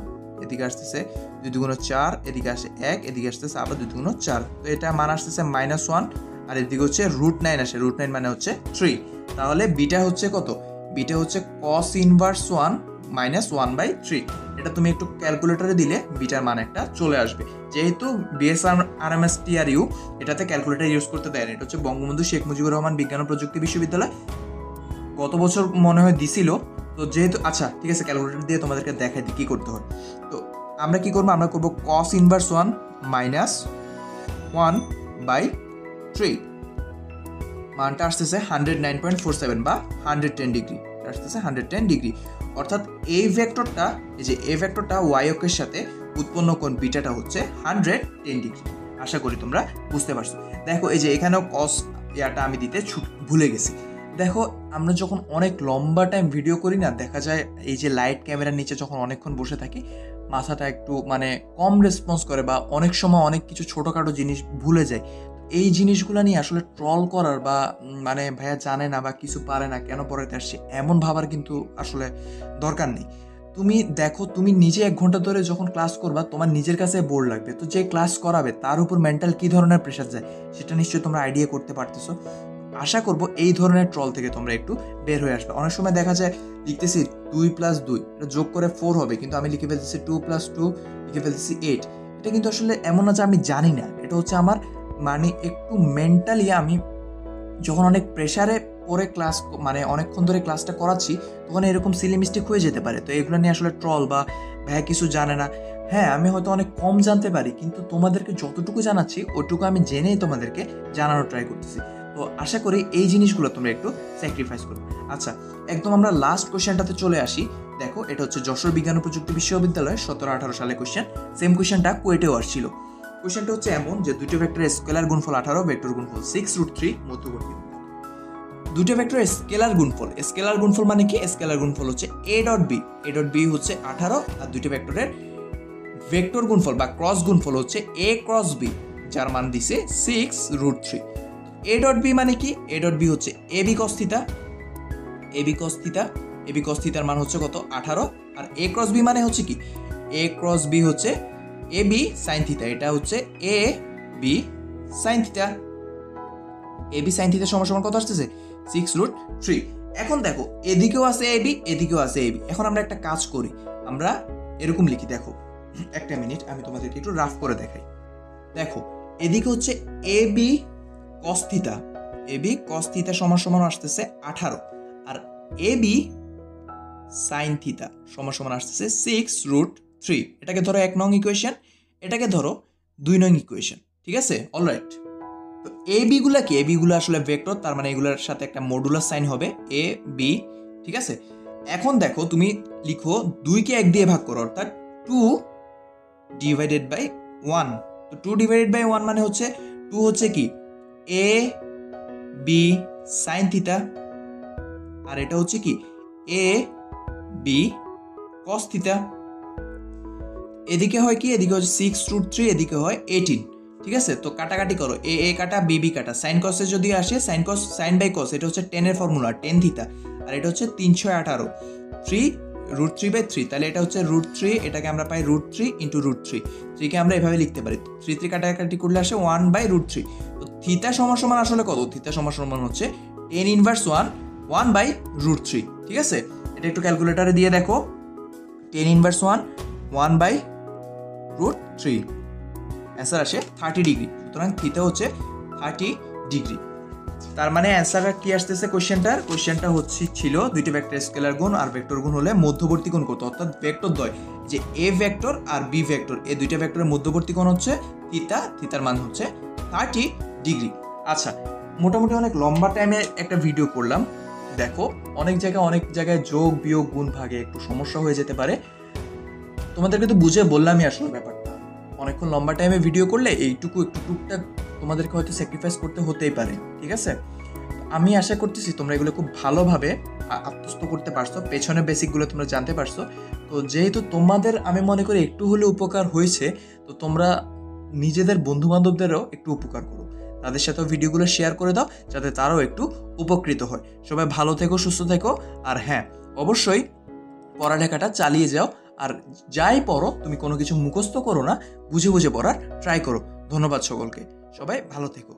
এদিকে আসতেছে 2 × 4, এদিকে আসে 1, এদিকে আসতেছে আবার 2 × 4। তো এটা মান আসতেছে -1, আর এদিকে হচ্ছে √9 আসে, √9 মানে হচ্ছে 3। তাহলে বিটা হচ্ছে কত, বিটা হচ্ছে cos ইনভার্স 1 -1/3। এটা তুমি একটু ক্যালকুলেটরে দিলে বিটার মান একটা চলে আসবে। যেহেতু BSRMSTRU এটাতে ক্যালকুলেটর ইউজ করতে দেয় না, এটা হচ্ছে বঙ্গবন্ধু শেখ মুজিবুর রহমান বিজ্ঞান ও প্রযুক্তি বিশ্ববিদ্যালয়, গত বছর মনে হয় দিছিল। তো যেহেতু আচ্ছা ঠিক আছে, ক্যালকুলেটর দিয়ে তোমাদেরকে দেখাই দিই কী করতে হয়। তো আমরা কি করবো, আমরা করবো cos ইনভার্স 1 -1/3। মানটা আসতেছে 109.47 বা 110 ডিগ্রি, আসতেছে 110 ডিগ্রি। অর্থাৎ এই ভেক্টরটা, এই যে এই ভেক্টরটা ওয়াই অক্ষের সাথে উৎপন্ন কোণ বিটাটা হচ্ছে 110 ডিগ্রি। আশা করি তোমরা বুঝতে পারছো। দেখো এই যে এখানেও কস ইয়াটা আমি দিতে ভুলে গেছি। দেখো আমরা যখন অনেক লম্বা টাইম ভিডিও করি না, দেখা যায় এই যে লাইট ক্যামেরার নিচে যখন অনেকক্ষণ বসে থাকি, মাথাটা একটু মানে কম রেসপন্স করে বা অনেক সময় অনেক কিছু ছোটোখাটো জিনিস ভুলে যায়। এই জিনিসগুলো নিয়ে আসলে ট্রল করার বা মানে ভাইয়া জানে না বা কিছু পারে না, কেন পড়াতে আসছে এমন ভাবার কিন্তু আসলে দরকার নেই। তুমি দেখো, তুমি নিজে 1 ঘন্টা ধরে যখন ক্লাস করবা, তোমার নিজের কাছে বোর লাগবে, তো যে ক্লাস করাবে তার উপর মেন্টাল কী ধরনের প্রেশার যায় সেটা নিশ্চয়ই তোমরা আইডিয়া করতে পারতেছো। আশা করব এই ধরনের ট্রল থেকে তোমরা একটু বের হয়ে আসবে। অনেক সময় দেখা যায় লিখতেছি 2+2, এটা যোগ করে 4 হবে, কিন্তু আমি লিখে ফেলতেছি 2+2, লিখে ফেলতেছি 8। এটা কিন্তু আসলে এমন না যে আমি জানি না, এটা হচ্ছে আমার মানে একটু মেন্টালি আমি যখন অনেক প্রেশারে পড়ে ক্লাস মানে অনেকক্ষণ ধরে ক্লাসটা করাচ্ছি, তখন এরকম সিলি মিস্টেক হয়ে যেতে পারে। তো এগুলো নিয়ে আসলে ট্রল বা ভাইয়া কিছু জানে না, হ্যাঁ আমি হয়তো অনেক কম জানতে পারি, কিন্তু তোমাদেরকে যতটুকু জানাচ্ছি ওইটুকু আমি জেনেই তোমাদেরকে জানানোর ট্রাই করতেছি। তো আশা করি এই জিনিসগুলো তোমরা একটু স্যাক্রিফাইস করো। আচ্ছা, একদম আমরা লাস্ট কোয়েশ্চেনটাতে চলে আসি। দেখো এটা হচ্ছে যশোর বিজ্ঞান ও প্রযুক্তি বিশ্ববিদ্যালয় 17-18 সালে কোয়েশ্চেন। সেম কোয়েশ্চেনটা কুয়েটেও আসছিল। কোয়েশ্চেনটা হচ্ছে এমন যে দুটো ভেক্টরের স্কেলার গুণফল 18, ভেক্টর গুণফল 6√3, মধ্যবর্তী দুটো ভেক্টরের স্কেলার গুণফল। স্কেলার গুণফল মানে কি? স্কেলার গুণফল হচ্ছে a dot b, a dot b হচ্ছে 18, আর দুটো ভেক্টরের ভেক্টর গুণফল বা ক্রস গুণফল হচ্ছে a ক্রস b, যার মান দিছে 6√3। a ডট b মানে কি? a ডট b হচ্ছে ab cos theta, ab cos theta, ab cos থিটার মান হচ্ছে কত? 18। আর a ক্রস b মানে হচ্ছে কি? a ক্রস b হচ্ছে ab sin থিটা, এটা হচ্ছে ab sin theta. ab sin theta সমান কত আসতেছে? 6√3। এখন দেখো এদিকেও আছে ab, এদিকেও আছে ab। এখন আমরা একটা কাজ করি, আমরা এরকম লিখি। দেখো একটা মিনিট, আমি তোমাদেরকে একটু রাফ করে দেখাই। দেখো এদিকে হচ্ছে ab cos theta, ab cos theta সমান আসতেছে 18, আর ab sin থিটা সমান আসতেছে 6√3। এটাকে ধরো 1 নং ইকুয়েশন, এটাকে ধরো 2 নং ইকুয়েশন, ঠিক আছে? অলরাইট। তো এ বি গুলা কি? এ বি গুলো আসলে ভেক্টর, তার মানে এগুলোর সাথে একটা মডুলাস সাইন হবে এ বি, ঠিক আছে? এখন দেখো তুমি লিখো 2 কে 1 দিয়ে ভাগ করো, অর্থাৎ 2/1। তো 2/1 মানে হচ্ছে 2 হচ্ছে কি? এ বি সাইন থিটা, আর এটা হচ্ছে কি? এ বি কস থিটা। এদিকে হয় কি? এদিকে হচ্ছে 6√3, এদিকে হয় 18, ঠিক আছে? তো কাটাকাটি করো, এ এ কাটা বি বি কাটা, সাইন কসে যদি আসে সাইন বাই কস, এটা হচ্ছে 10 এর ফর্মুলা 10 থিটা, আর এটা হচ্ছে 318, 3√3/3, তাহলে এটা হচ্ছে √3, এটাকে আমরা পাই √3 × √3, 3 কে আমরা এভাবে লিখতে পারি, 3 কাটাকাটি করলে আসে 1/√3। তো থিটা সমান আসলে কত? থিটা সমান হচ্ছে 10 ইনভার্স 1/√3, ঠিক আছে? এটা একটু ক্যালকুলেটারে দিয়ে দেখো, 10 ইনভার্স 1/√3, অ্যান্সার আসে 30 ডিগ্রি। সুতরাং থিটা হচ্ছে 30 ডিগ্রি। তার মানে অ্যান্সারটা কি আসতেছে? কোশ্চেনটা হচ্ছে ছিল দুইটি ভেক্টর স্কেলার গুণ আর ভেক্টর গুণ হলে মধ্যবর্তী কোণ কত, অর্থাৎ ভেক্টর দ্বয় যে এ ভেক্টর আর বি ভেক্টর, এই দুইটা ভেক্টরের মধ্যবর্তী কোণ হচ্ছে থিটা, থিটার মান হচ্ছে 30 ডিগ্রি। আচ্ছা, মোটামুটি অনেক লম্বা টাইমে একটা ভিডিও করলাম। দেখো অনেক জায়গায় যোগ বিয়োগ গুণ ভাগে একটু সমস্যা হয়ে যেতে পারে, তোমাদেরকে তো বুঝে বললামই আসলে ব্যাপারটা। অনেকক্ষণ লম্বা টাইমে ভিডিও করলে এইটুকু একটু টুকটাক তোমাদেরকে হয়তো স্যাক্রিফাইস করতে হতেই পারে, ঠিক আছে? আমি আশা করতেছি তোমরা এগুলো খুব ভালোভাবে আত্মস্থ করতে পারছো, পেছনে বেসিকগুলো তোমরা জানতে পারছো। তো যেহেতু তোমাদের আমি মনে করি একটু হলে উপকার হয়েছে, তো তোমরা নিজেদের বন্ধুবান্ধবদেরও একটু উপকার করো, তাদের সাথেও ভিডিওগুলো শেয়ার করে দাও, যাতে তারাও একটু উপকৃত হয়। সবাই ভালো থেকো, সুস্থ থেকো, আর হ্যাঁ অবশ্যই পড়ালেখাটা চালিয়ে যাও। আর যাই পড়ো তুমি কোনো কিছু মুখস্থ করো না, বুঝে বুঝে পড়ার ট্রাই করো। ধন্যবাদ সকলকে, সবাই ভালো থেকো।